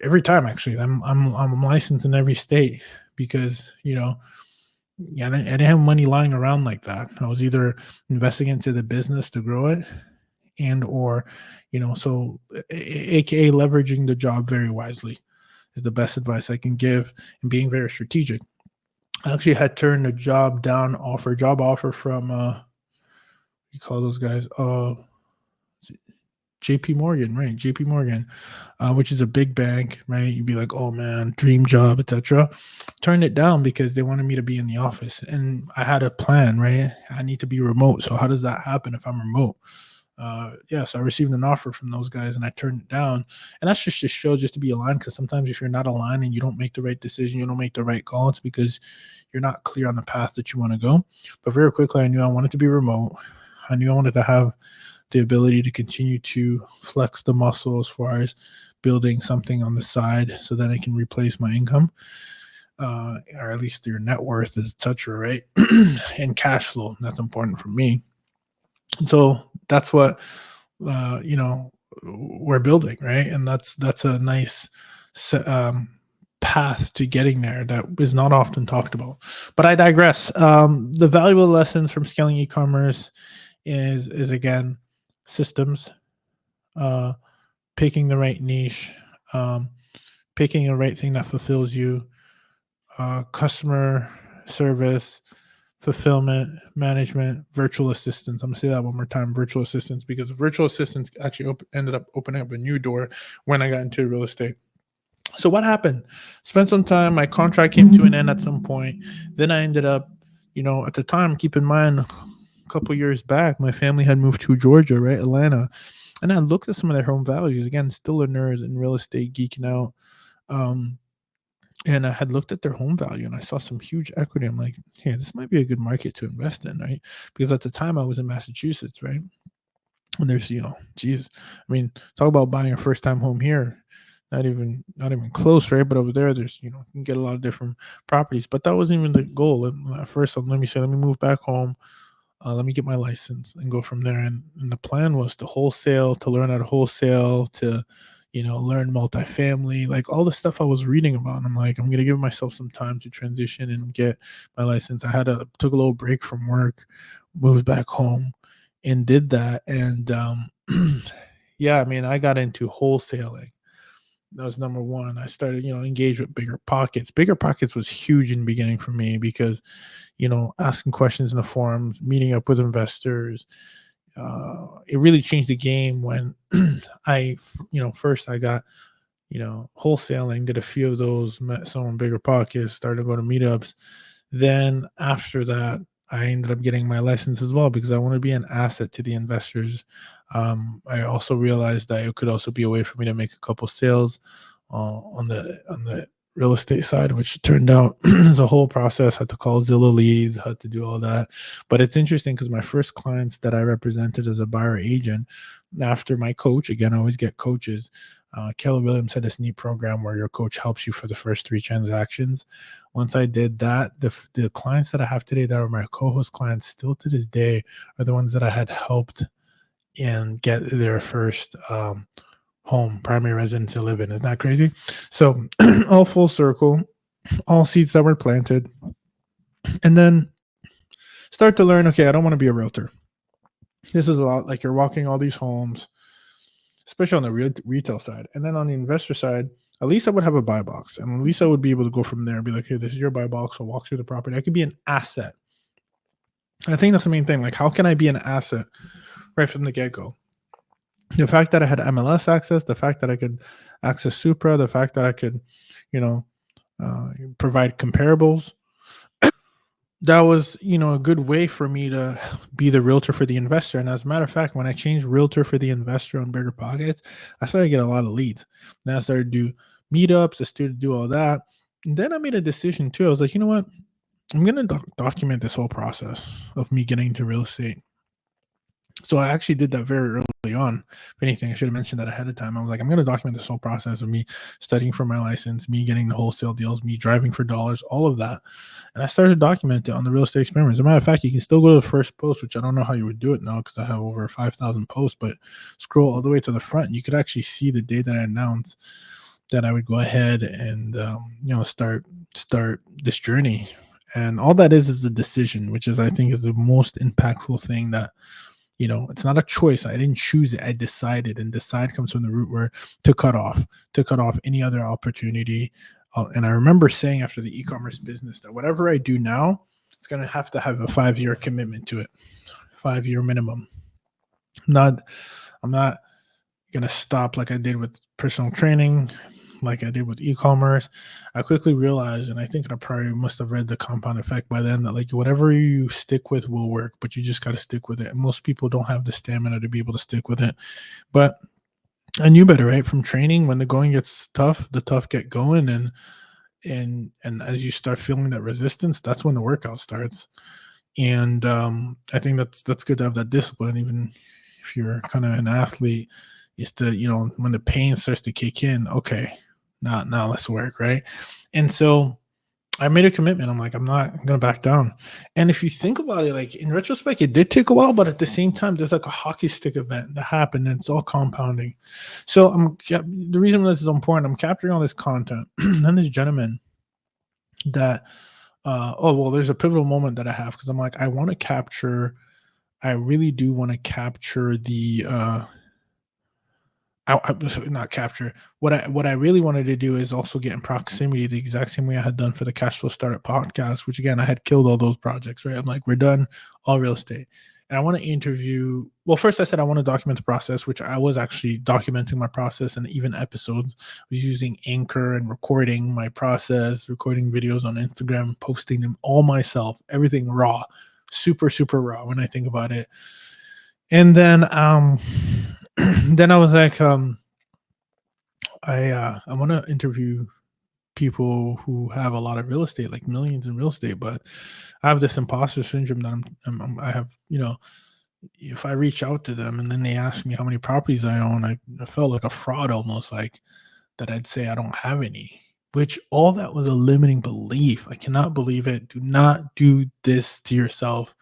S1: every time, actually, I'm licensed in every state, because yeah, I didn't have money lying around like that. I was either investing into the business to grow it, and or so aka leveraging the job very wisely is the best advice I can give, and being very strategic. I actually had turned a job offer from you call those guys JP Morgan, right? JP Morgan, which is a big bank, right? You'd be like, oh man, dream job, etc. Turned it down because they wanted me to be in the office, and I had a plan, right? I need to be remote. So how does that happen if I'm remote? Yeah, so I received an offer from those guys, and I turned it down. And that's just to show, just to be aligned, because sometimes if you're not aligned and you don't make the right decision, you don't make the right call, it's because you're not clear on the path that you want to go. But very quickly, I knew I wanted to be remote. I knew I wanted to have the ability to continue to flex the muscle as far as building something on the side so that I can replace my income, or at least your net worth, etc. Right? And cash flow. That's important for me. And so that's what we're building, right? And that's a nice path to getting there that is not often talked about. But I digress. The valuable lessons from scaling e-commerce is again systems, uh, picking the right niche, um, picking the right thing that fulfills you, customer service, fulfillment, management, virtual assistants. I'm gonna say that one more time: virtual assistants, because virtual assistants actually ended up opening up a new door when I got into real estate. So what happened? Spent some time. My contract came to an end at some point. Then I ended up, at the time, keep in mind, a couple years back, my family had moved to Georgia, right, Atlanta, and I looked at some of their home values. Again, still a nerd in real estate, geeking out. Um, and I had looked at their home value, and I saw some huge equity. I'm like, hey, this might be a good market to invest in, right? Because at the time I was in Massachusetts, right? And there's, geez, I mean, talk about buying a first time home here. Not even close, right? But over there's, you can get a lot of different properties. But that wasn't even the goal. At first, let me move back home. Let me get my license and go from there. And the plan was to learn how to wholesale, to, learn multifamily, like all the stuff I was reading about. And I'm like, I'm gonna give myself some time to transition and get my license. Took a little break from work, moved back home, and did that. And yeah, I mean, I got into wholesaling. That was number one. I started, engage with Bigger Pockets. Bigger Pockets was huge in the beginning for me because, asking questions in the forums, meeting up with investors. It really changed the game when first I got, wholesaling, did a few of those, met someone Bigger Pockets, started going to meetups. Then after that, I ended up getting my license as well because I want to be an asset to the investors. I also realized that it could also be a way for me to make a couple sales on the real estate side, which turned out is a whole process. Had to call Zillow leads, had to do all that. But it's interesting because my first clients that I represented as a buyer agent, after my coach, again, I always get coaches. Keller Williams had this neat program where your coach helps you for the first 3 transactions. Once I did that, the clients that I have today that are my co-host clients still to this day are the ones that I had helped and get their first home, primary residence to live in. Isn't that crazy? So all full circle, all seeds that were planted. And then start to learn, okay, I don't want to be a realtor. This is a lot like you're walking all these homes, especially on the retail side. And then on the investor side, at least I would have a buy box. And at least I would be able to go from there and be like, hey, this is your buy box. I'll walk through the property. I could be an asset. I think that's the main thing. Like, how can I be an asset right from the get-go? The fact that I had MLS access, the fact that I could access Supra, the fact that I could, provide comparables, that was, a good way for me to be the realtor for the investor. And as a matter of fact, when I changed realtor for the investor on Bigger Pockets, I started to get a lot of leads. Then I started to do meetups, I started to do all that. And then I made a decision too. I was like, you know what? I'm going to document this whole process of me getting into real estate. So I actually did that very early on. If anything, I should have mentioned that ahead of time. I was like, I'm going to document this whole process of me studying for my license, me getting the wholesale deals, me driving for dollars, all of that. And I started documenting it on the real estate experiment. As a matter of fact, you can still go to the first post, which I don't know how you would do it now because I have over 5,000 posts, but scroll all the way to the front. You could actually see the day that I announced that I would go ahead and, start this journey. And all that is a decision, which is, I think, is the most impactful thing that, it's not a choice. I didn't choose it. I decided, and decide comes from the root word to cut off any other opportunity. And I remember saying after the e-commerce business that whatever I do now, it's going to have a 5-year commitment to it, 5-year minimum. I'm not going to stop like I did with personal training, like I did with e-commerce. I quickly realized, and I think I probably must have read the compound effect by then, that like whatever you stick with will work, but you just got to stick with it. And most people don't have the stamina to be able to stick with it. But I knew better, right? From training, when the going gets tough, the tough get going, and as you start feeling that resistance, that's when the workout starts. And I think that's good to have that discipline, even if you're kind of an athlete. Is to, when the pain starts to kick in, okay, now let's work, right? And so I made a commitment. I'm like, I'm not going to back down. And if you think about it, like in retrospect, it did take a while, but at the same time, there's like a hockey stick event that happened, and it's all compounding. So the reason this is important, I'm capturing all this content. Then this gentleman that, there's a pivotal moment that I have, because I'm like, I really do want to capture the, not capture. What I really wanted to do is also get in proximity the exact same way I had done for the Cash Flow Startup podcast, which again, I had killed all those projects, right? I'm like, we're done, all real estate. And I want to interview. Well, first I said I want to document the process, which I was actually documenting my process, and even episodes. I was using Anchor and recording my process, recording videos on Instagram, posting them all myself, everything raw, super, super raw when I think about it. And then then I was like, I want to interview people who have a lot of real estate, like millions in real estate, but I have this imposter syndrome that I have, if I reach out to them and then they ask me how many properties I own, I felt like a fraud, almost like that I'd say I don't have any, which all that was a limiting belief. I cannot believe it. Do not do this to yourself.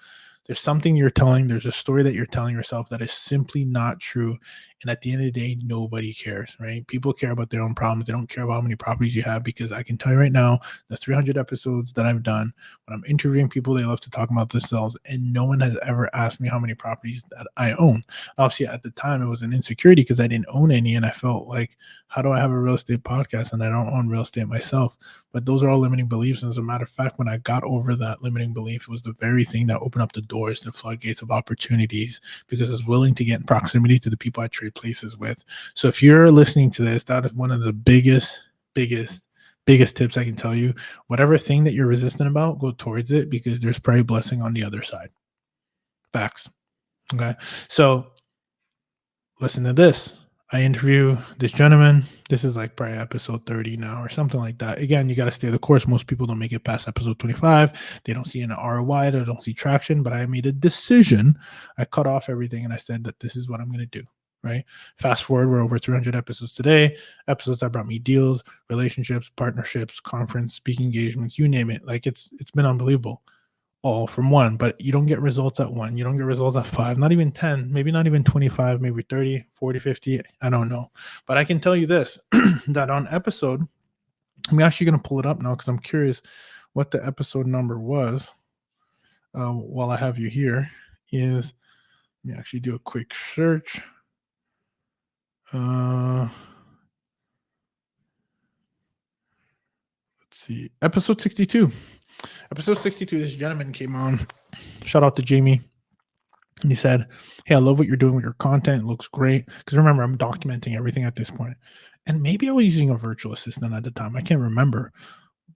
S1: There's something there's a story that you're telling yourself that is simply not true. And at the end of the day, nobody cares, right? People care about their own problems. They don't care about how many properties you have, because I can tell you right now, the 300 episodes that I've done, when I'm interviewing people, they love to talk about themselves, and no one has ever asked me how many properties that I own. Obviously, at the time, it was an insecurity because I didn't own any, and I felt like, how do I have a real estate podcast and I don't own real estate myself? But those are all limiting beliefs. And as a matter of fact, when I got over that limiting belief, it was the very thing that opened up the doors, the floodgates of opportunities, because I was willing to get in proximity to the people I trade places with. So if you're listening to this, that is one of the biggest tips I can tell you. Whatever thing that you're resistant about, go towards it, because there's probably blessing on the other side. Facts. Okay. So listen to this. I interview this gentleman. This is like probably episode 30 now or something like that. Again, you got to stay the course. Most people don't make it past episode 25. They don't see an ROI. They don't see traction. But I made a decision. I cut off everything and I said that this is what I'm going to do. Right. Fast forward, we're over 300 episodes today. Episodes that brought me deals, relationships, partnerships, conference, speaking engagements, you name it. Like it's been unbelievable. All from one, but you don't get results at 1. You don't get results at 5, not even 10, maybe not even 25, maybe 30, 40, 50. I don't know. But I can tell you this, that on episode, I'm actually going to pull it up now because I'm curious what the episode number was. While I have you here, let me actually do a quick search. Let's see, episode 62. Episode 62, this gentleman came on. Shout out to Jamie. And he said, hey, I love what you're doing with your content. It looks great. Because remember, I'm documenting everything at this point. And maybe I was using a virtual assistant at the time. I can't remember.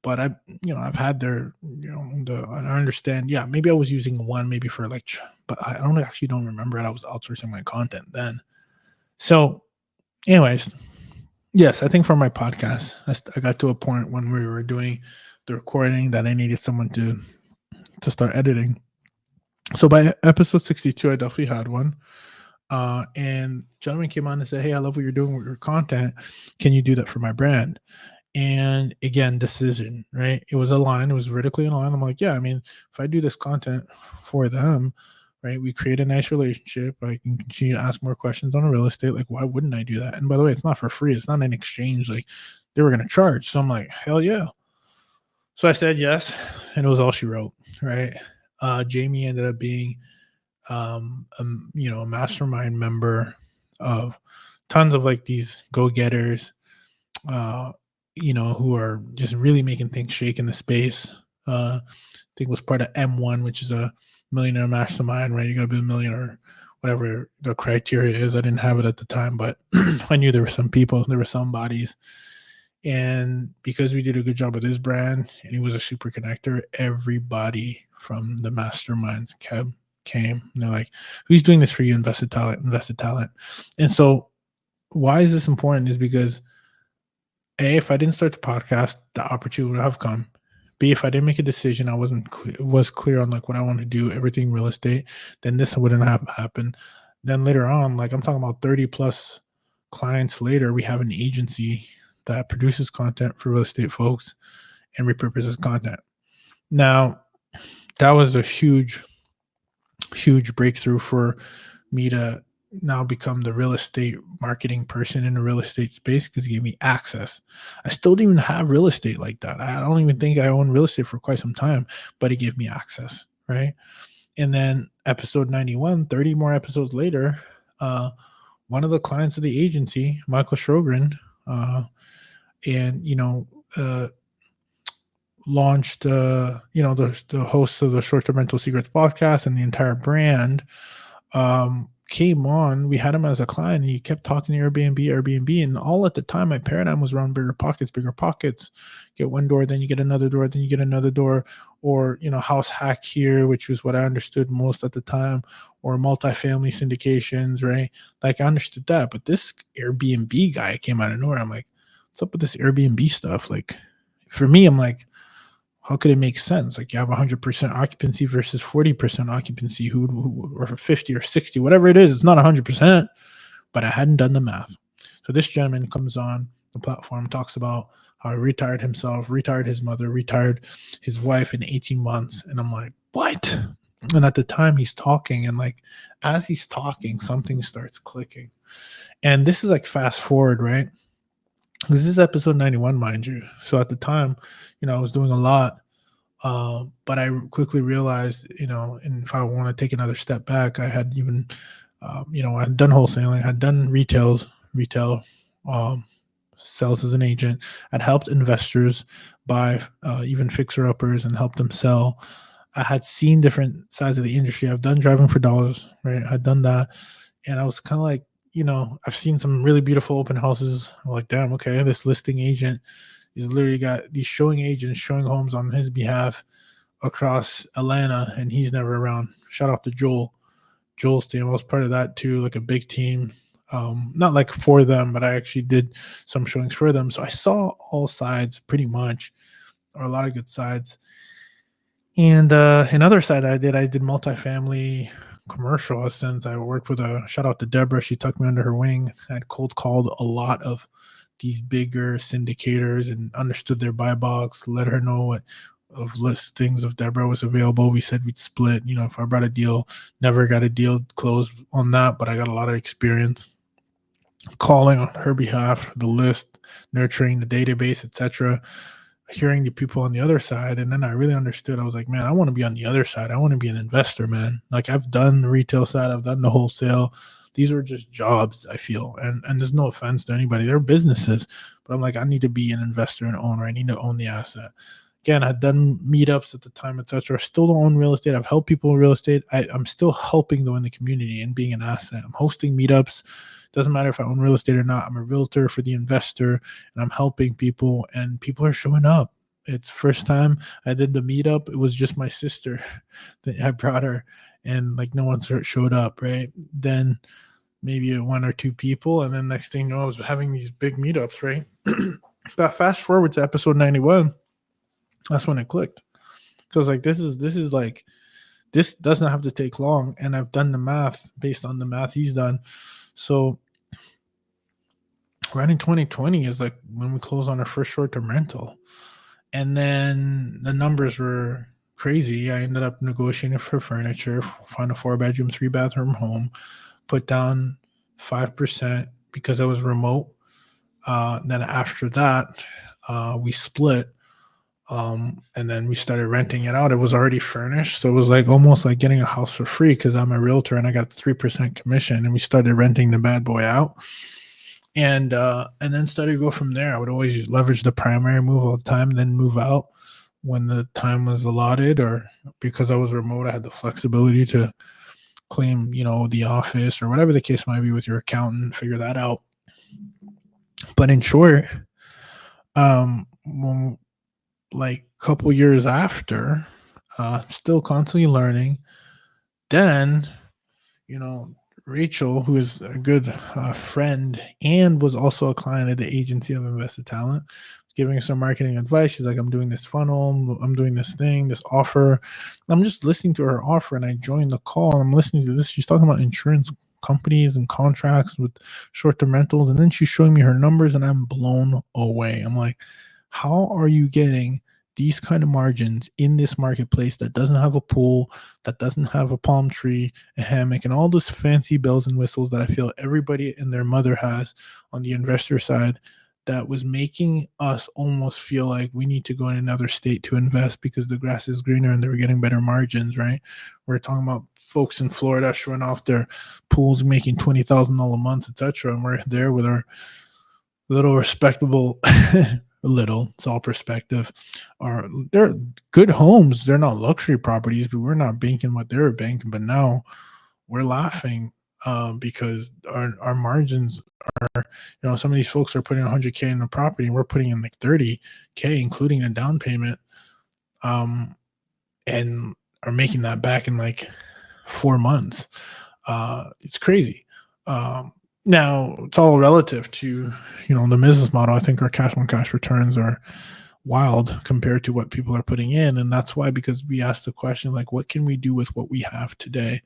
S1: But I've had their, I understand. Yeah, maybe I was using one, maybe for but I don't remember it. I was outsourcing my content then. So anyways, yes, I think for my podcast, I got to a point when we were doing the recording that I needed someone to to start editing. So by episode 62, I definitely had one. And gentleman came on and said, "Hey, I love what you're doing with your content. Can you do that for my brand?" And again, decision, right? It was aligned, it was vertically aligned. I'm like, yeah, I mean, if I do this content for them, right, we create a nice relationship. I can continue to ask more questions on real estate. Like, why wouldn't I do that? And by the way, it's not for free, it's not an exchange. Like, they were going to charge. So I'm like, hell yeah. So I said yes, and it was all she wrote, right? Jamie ended up being, a mastermind member of tons of like these go-getters, uh, who are just really making things shake in the space. I think it was part of M1, which is a millionaire mastermind, right? You got to be a millionaire, whatever the criteria is. I didn't have it at the time, but I knew there were some people, there were some bodies. And because we did a good job with his brand and he was a super connector, everybody from the masterminds came. And they're like, who's doing this for you? Invested talent. And so why is this important is because A, if I didn't start the podcast, the opportunity would have come. B, if I didn't make a decision, I was clear on like what I want to do, everything real estate, then this wouldn't have happened. Then later on, like I'm talking about 30 plus clients later, we have an agency that produces content for real estate folks and repurposes content. Now, that was a huge breakthrough for me to now become the real estate marketing person in the real estate space because it gave me access. I still didn't even have real estate like that. I don't even think I owned real estate for quite some time, but it gave me access, right? And then episode 91, 30 more episodes later, one of the clients of the agency, Michael Sjogren, launched, the host of the Short-Term Rental Secrets podcast and the entire brand, came on. We had him as a client and he kept talking to Airbnb. And all at the time, my paradigm was around bigger pockets. Get one door, then you get another door, then you get another door, or, house hack here, which was what I understood most at the time, or multifamily syndications, right? Like I understood that. But this Airbnb guy came out of nowhere. I'm like, what's up with this Airbnb stuff? Like for me, I'm like, how could it make sense? Like you have 100% occupancy versus 40% occupancy, or 50 or 60, whatever it is. It's not 100%, but I hadn't done the math. So this gentleman comes on the platform, talks about how he retired himself, retired his mother, retired his wife in 18 months. And I'm like, what? And at the time he's talking, and like, as he's talking, something starts clicking. And this is like fast forward, right? This is episode 91, mind you. So at the time, I was doing a lot, but I quickly realized, and if I want to take another step back, I had even, I had done wholesaling, I had done retail, sales as an agent. I'd helped investors buy even fixer-uppers and help them sell. I had seen different sides of the industry. I've done driving for dollars, right? I'd done that. And I was kind of like, I've seen some really beautiful open houses. I'm like, damn, okay, this listing agent is literally got these showing agents showing homes on his behalf across Atlanta, and he's never around. Shout out to Joel's team. I was part of that too, like a big team. Not like for them, but I actually did some showings for them. So I saw all sides pretty much, or a lot of good sides. And another side I did multifamily commercial. Since I worked with shout out to Deborah, she took me under her wing. I had cold called a lot of these bigger syndicators and understood their buy box, let her know what of listings of Deborah was available. We said we'd split, if I brought a deal, never got a deal closed on that, but I got a lot of experience calling on her behalf, the list, nurturing the database, etc., hearing the people on the other side. And then I really understood. I was like, man, I want to be on the other side. I want to be an investor, man. Like I've done the retail side, I've done the wholesale. These are just jobs, I feel. And there's no offense to anybody. They're businesses. But I'm like, I need to be an investor and owner. I need to own the asset. Again, I'd done meetups at the time, etc. I still don't own real estate. I've helped people in real estate. I'm still helping though in the community and being an asset. I'm hosting meetups. Doesn't matter if I own real estate or not. I'm a realtor for the investor, and I'm helping people, and people are showing up. It's first time I did the meetup. It was just my sister that I brought her, and like no one showed up, right? Then maybe one or two people, and then next thing you know, I was having these big meetups, right? But fast forward to episode 91, that's when it clicked. because like this doesn't have to take long, and I've done the math based on the math he's done. So right in 2020 is like when we closed on our first short-term rental, and then the numbers were crazy. I ended up negotiating for furniture, found a 4-bedroom, 3-bathroom home, put down 5% because I was remote. Then after that, we split, and then we started renting it out. It was already furnished, so it was like almost like getting a house for free because I'm a realtor and I got 3% commission. And we started renting the bad boy out, and then started to go from there. I would always leverage the primary, move all the time, then move out when the time was allotted, or because I was remote, I had the flexibility to claim, the office or whatever the case might be with your accountant, figure that out. But in short, when, like a couple years after, still constantly learning, then, Rachel, who is a good friend and was also a client at the agency of Invested Talent, giving us some marketing advice. She's like, I'm doing this funnel, I'm doing this thing, this offer. I'm just listening to her offer, and I joined the call, and I'm listening to this. She's talking about insurance companies and contracts with short-term rentals, and then she's showing me her numbers, and I'm blown away. I'm like, how are you getting these kind of margins in this marketplace that doesn't have a pool, that doesn't have a palm tree, a hammock, and all those fancy bells and whistles that I feel everybody and their mother has on the investor side, that was making us almost feel like we need to go in another state to invest because the grass is greener and they were getting better margins, right? We're talking about folks in Florida showing off their pools, making $20,000 a month, etc. And we're there with our little respectable little, it's all perspective. They're good homes. They're not luxury properties, but we're not banking what they were banking. But now we're laughing because our margins are, some of these folks are putting 100K in the property, and we're putting in like 30K, including a down payment, and are making that back in like 4 months. It's crazy. Now it's all relative to, the business model. I think our cash on cash returns are wild compared to what people are putting in. And that's why, because we asked the question, like, what can we do with what we have today?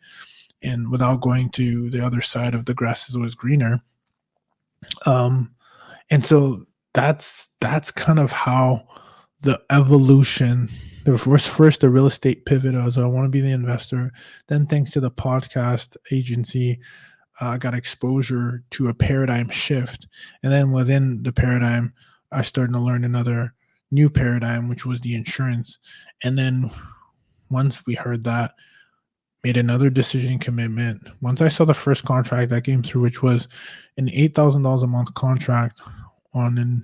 S1: And without going to the other side of the grass is always greener. And so that's kind of how the evolution, first the real estate pivot. I want to be the investor. Then thanks to the podcast agency, I got exposure to a paradigm shift. And then within the paradigm, I started to learn another new paradigm, which was the insurance. And then once we heard that, made another decision commitment. Once I saw the first contract that came through, which was an $8,000 a month contract on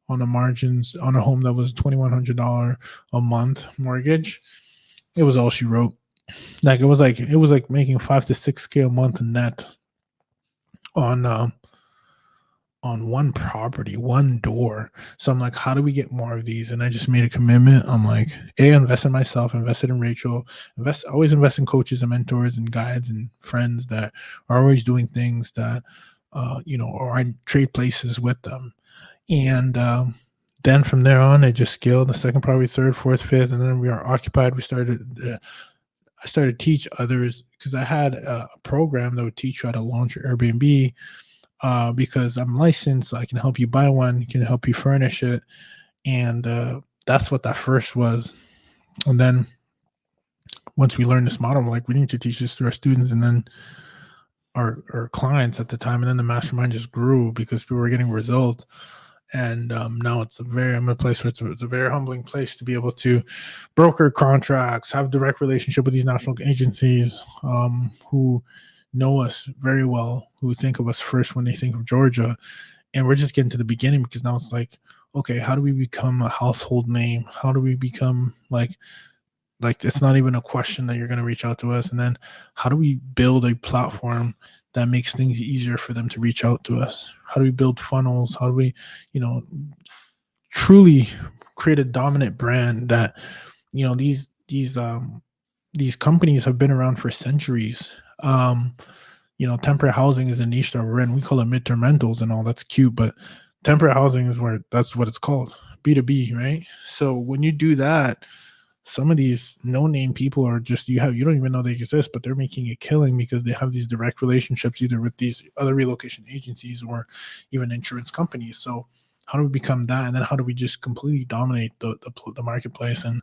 S1: the margins on a home that was $2,100 a month mortgage, it was all she wrote. Like it was like making 5 to 6K a month net on one property, one door. So I'm like, how do we get more of these? And I just made a commitment. I'm like, invest in myself, invested in Rachel, always invest in coaches and mentors and guides and friends that are always doing things that, or I trade places with them. And then from there on, I just scaled the second property, third, fourth, fifth, and then we are occupied. I started to teach others because I had a program that would teach you how to launch your Airbnb, because I'm licensed, so I can help you buy one, can help you furnish it. And that's what that first was. And then once we learned this model, I'm like, we need to teach this to our students and then our clients at the time. And then the mastermind just grew because people were getting results. And now I'm in a place where it's a very humbling place to be able to broker contracts, have direct relationship with these national agencies who know us very well, who think of us first when they think of Georgia. And we're just getting to the beginning, because now it's like, okay, how do we become a household name? How do we become like it's not even a question that you're going to reach out to us? And then how do we build a platform that makes things easier for them to reach out to us? How do we build funnels? How do we, truly create a dominant brand that, these companies have been around for centuries. Temporary housing is a niche that we're in. We call it midterm rentals and all. That's cute, but temporary housing is that's what it's called, B2B, right? So when you do that, some of these no-name people are just you don't even know they exist, but they're making a killing because they have these direct relationships either with these other relocation agencies or even insurance companies. So how do we become that, and then how do we just completely dominate the marketplace and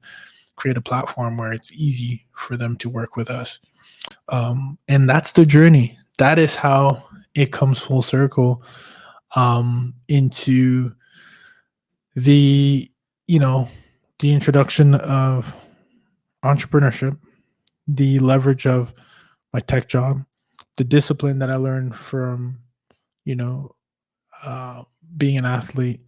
S1: create a platform where it's easy for them to work with us? And that's the journey. That is how it comes full circle into the the introduction of entrepreneurship, the leverage of my tech job, the discipline that I learned from you know uh, being an athlete,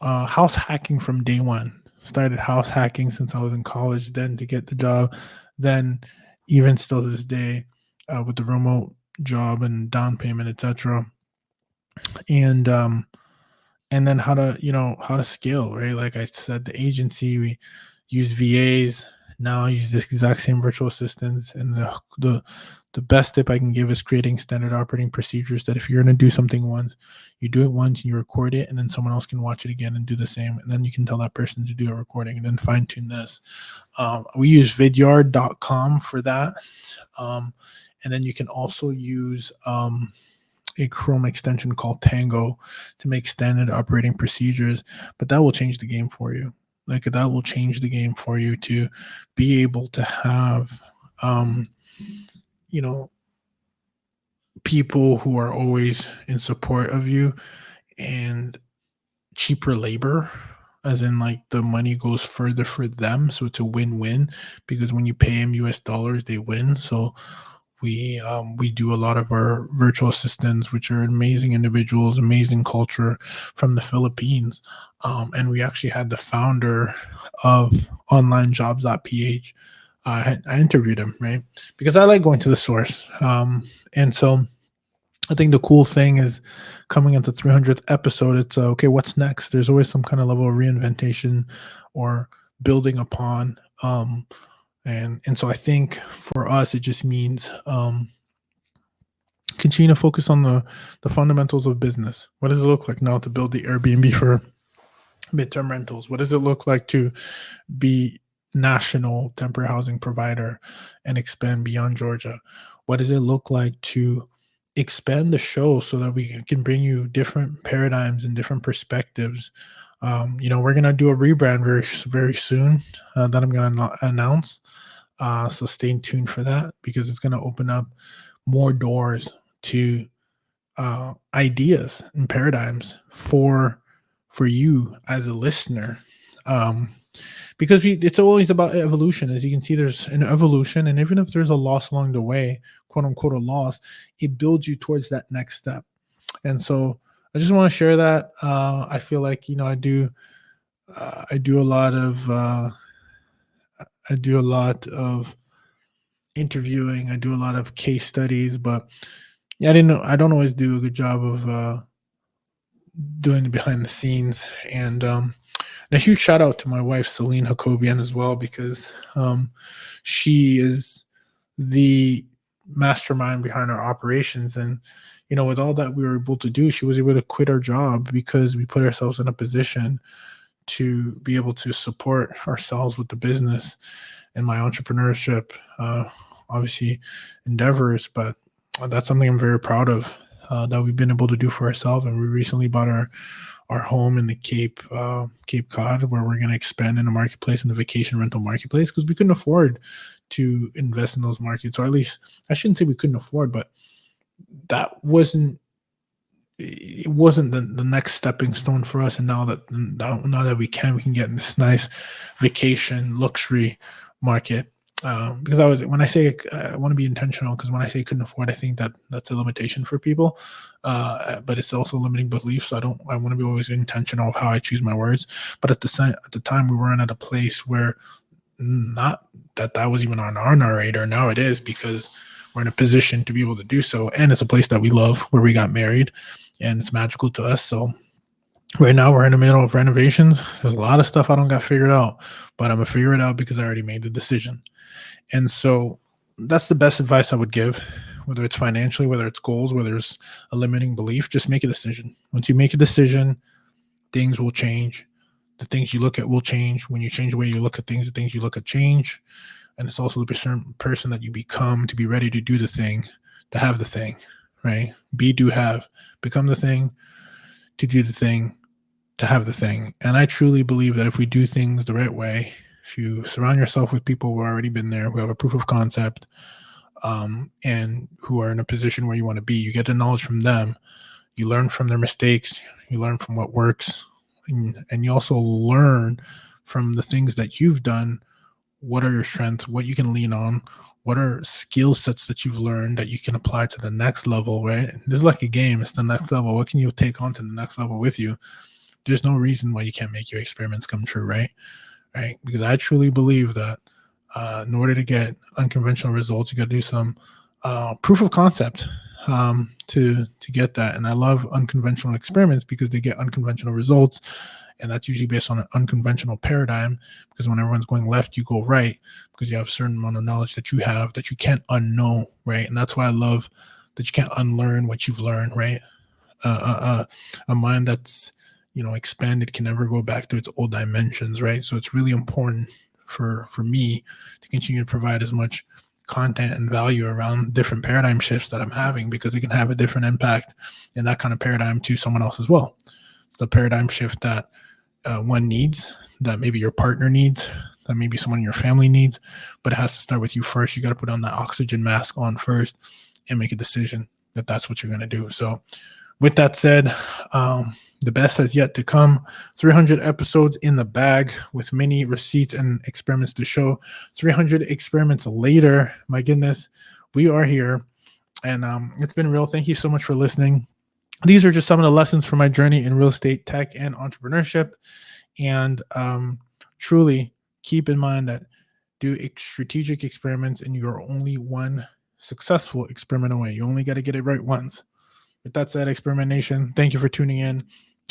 S1: house hacking from day one. Started house hacking since I was in college, then to get the job, then even still to this day with the remote job and down payment, etc. And then how to scale, right? Like I said, the agency, we use VAs. Now I use this exact same virtual assistants, and the best tip I can give is creating standard operating procedures that if you're going to do something once, you do it once and you record it, and then someone else can watch it again and do the same, and then you can tell that person to do a recording and then fine tune this. We use vidyard.com for that. And then you can also use a Chrome extension called Tango to make standard operating procedures, but that will change the game for you. Like that will change the game for you to be able to have, people who are always in support of you, and cheaper labor, as in like the money goes further for them. So it's a win-win because when you pay them US dollars, they win. So we do a lot of our virtual assistants, which are amazing individuals, amazing culture from the Philippines. And we actually had the founder of onlinejobs.ph. I interviewed him, right? Because I like going to the source. And so I think the cool thing is coming into 300th episode, it's okay, what's next? There's always some kind of level of reinventation or building upon. And so I think for us, it just means continue to focus on the fundamentals of business. What does it look like now to build the Airbnb for midterm rentals? What does it look like to be national temporary housing provider and expand beyond Georgia? What does it look like to expand the show so that we can bring you different paradigms and different perspectives? We're gonna do a rebrand very very soon that I'm gonna announce. So stay tuned for that because it's gonna open up more doors to ideas and paradigms for you as a listener. Because it's always about evolution. As you can see, there's an evolution, and even if there's a loss along the way, quote unquote, a loss, it builds you towards that next step. And so I just want to share that. I feel like I do a lot of interviewing. I do a lot of case studies, but I don't always do a good job of doing the behind the scenes. And a huge shout out to my wife, Celine Hakobian, as well, because she is the mastermind behind our operations. And, with all that we were able to do, she was able to quit our job because we put ourselves in a position to be able to support ourselves with the business and my entrepreneurship, obviously endeavors. But that's something I'm very proud of that we've been able to do for ourselves. And we recently bought our home in the Cape Cod, where we're going to expand in the marketplace, in the vacation rental marketplace, because we couldn't afford to invest in those markets, or at least I shouldn't say we couldn't afford, but that wasn't the next stepping stone for us. And now that we can get in this nice vacation luxury market. Because when I say I want to be intentional, because when I say couldn't afford, I think that's a limitation for people, but it's also a limiting belief. So I want to be always intentional of how I choose my words. But at the time, we weren't at a place where not that was even on our radar. Now it is, because we're in a position to be able to do so, and it's a place that we love, where we got married, and it's magical to us. So right now we're in the middle of renovations. There's a lot of stuff I don't got figured out, but I'm gonna figure it out because I already made the decision. And so that's the best advice I would give, whether it's financially, whether it's goals, whether it's a limiting belief. Just make a decision. Once you make a decision, things will change. the things you look at will change. When you change the way you look at things, the things you look at change. And it's also the person that you become to be ready to do the thing, to have the thing, right? Be, do, have. Become the thing, to do the thing, to have the thing. And I truly believe that if we do things the right way, if you surround yourself with people who have already been there, who have a proof of concept, and who are in a position where you want to be, you get the knowledge from them. You learn from their mistakes. You learn from what works. And you also learn from the things that you've done. What are your strengths? What you can lean on? What are skill sets that you've learned that you can apply to the next level, right? This is like a game. It's the next level. What can you take on to the next level with you? There's no reason why you can't make your experiments come true, right? Right? Because I truly believe that in order to get unconventional results, you got to do some proof of concept to get that. And I love unconventional experiments because they get unconventional results. And that's usually based on an unconventional paradigm, because when everyone's going left, you go right, because you have a certain amount of knowledge that you have that you can't unknow, right? And that's why I love that you can't unlearn what you've learned, right? A mind that's, expanded can never go back to its old dimensions, right? So it's really important for me to continue to provide as much content and value around different paradigm shifts that I'm having, because it can have a different impact in that kind of paradigm to someone else as well. It's the paradigm shift that one needs, that maybe your partner needs, that maybe someone in your family needs, but it has to start with you first. You got to put on that oxygen mask on first and make a decision that that's what you're going to do. So with that said, the best has yet to come. 300 episodes in the bag with many receipts and experiments to show. 300 experiments later, my goodness, we are here. And it's been real. Thank you so much for listening. These are just some of the lessons from my journey in real estate, tech, and entrepreneurship. And truly keep in mind that do strategic experiments, and you're only one successful experiment away. You only got to get it right once. With that said, Experimentation, thank you for tuning in.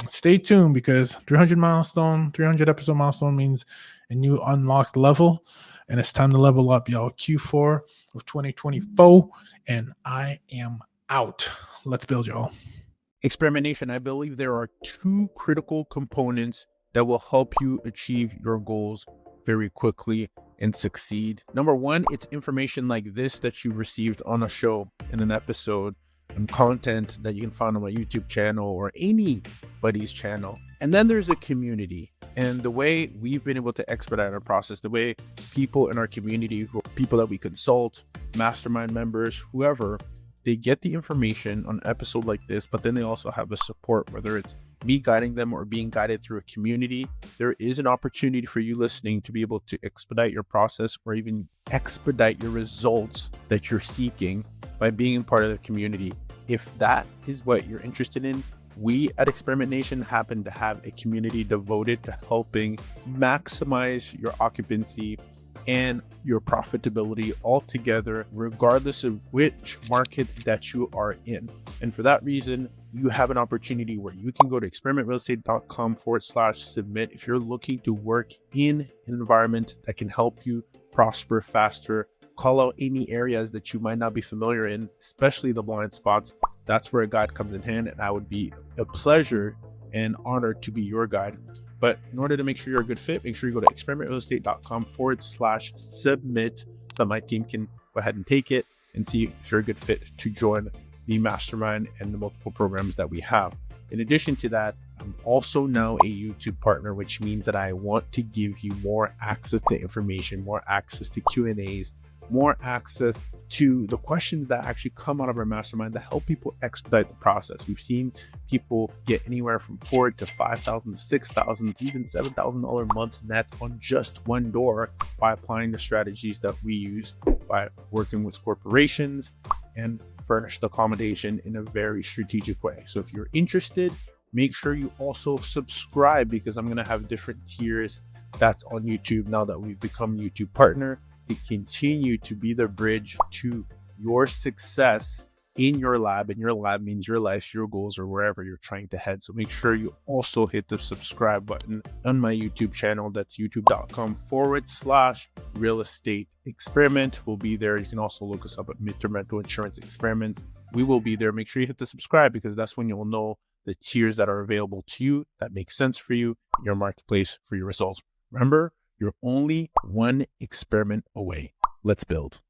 S1: Stay tuned, because 300 episode milestone means a new unlocked level, and it's time to level up, y'all. Q4 of 2024, and I am out. Let's build, y'all.
S3: Experimentation. I believe there are two critical components that will help you achieve your goals very quickly and succeed. Number one, it's information like this that you received on a show, in an episode, and content that you can find on my YouTube channel or anybody's channel. And then there's a community. And the way we've been able to expedite our process, the way people in our community, people that we consult, mastermind members, whoever, they get the information on an episode like this, but then they also have a support, whether it's me guiding them or being guided through a community. There is an opportunity for you listening to be able to expedite your process, or even expedite your results that you're seeking by being in part of the community. If that is what you're interested in, we at Experimentation happen to have a community devoted to helping maximize your occupancy and your profitability altogether, regardless of which market that you are in. And for that reason, you have an opportunity where you can go to experimentrealestate.com/submit if you're looking to work in an environment that can help you prosper faster. Call out any areas that you might not be familiar in, especially the blind spots. That's where a guide comes in hand, and I would be a pleasure and honor to be your guide. But in order to make sure you're a good fit, make sure you go to experimentrealestate.com/submit so that my team can go ahead and take it and see if you're a good fit to join the mastermind and the multiple programs that we have. In addition to that, I'm also now a YouTube partner, which means that I want to give you more access to information, more access to Q&As, more access to the questions that actually come out of our mastermind that help people expedite the process. We've seen people get anywhere from $4,000 to $5,000 to $6,000 to even $7,000 a month net on just one door by applying the strategies that we use by working with corporations and furnished accommodation in a very strategic way. So if you're interested, make sure you also subscribe, because I'm going to have different tiers that's on YouTube now that we've become YouTube partner, to continue to be the bridge to your success in your lab. And your lab means your life, your goals, or wherever you're trying to head. So make sure you also hit the subscribe button on my YouTube channel. That's youtube.com/real estate experiment. We'll be there. You can also look us up at Midterm Rental Insurance Experiment. We will be there. Make sure you hit the subscribe, because that's when you'll know the tiers that are available to you that make sense for you, your marketplace, for your results. Remember, you're only one experiment away. Let's build.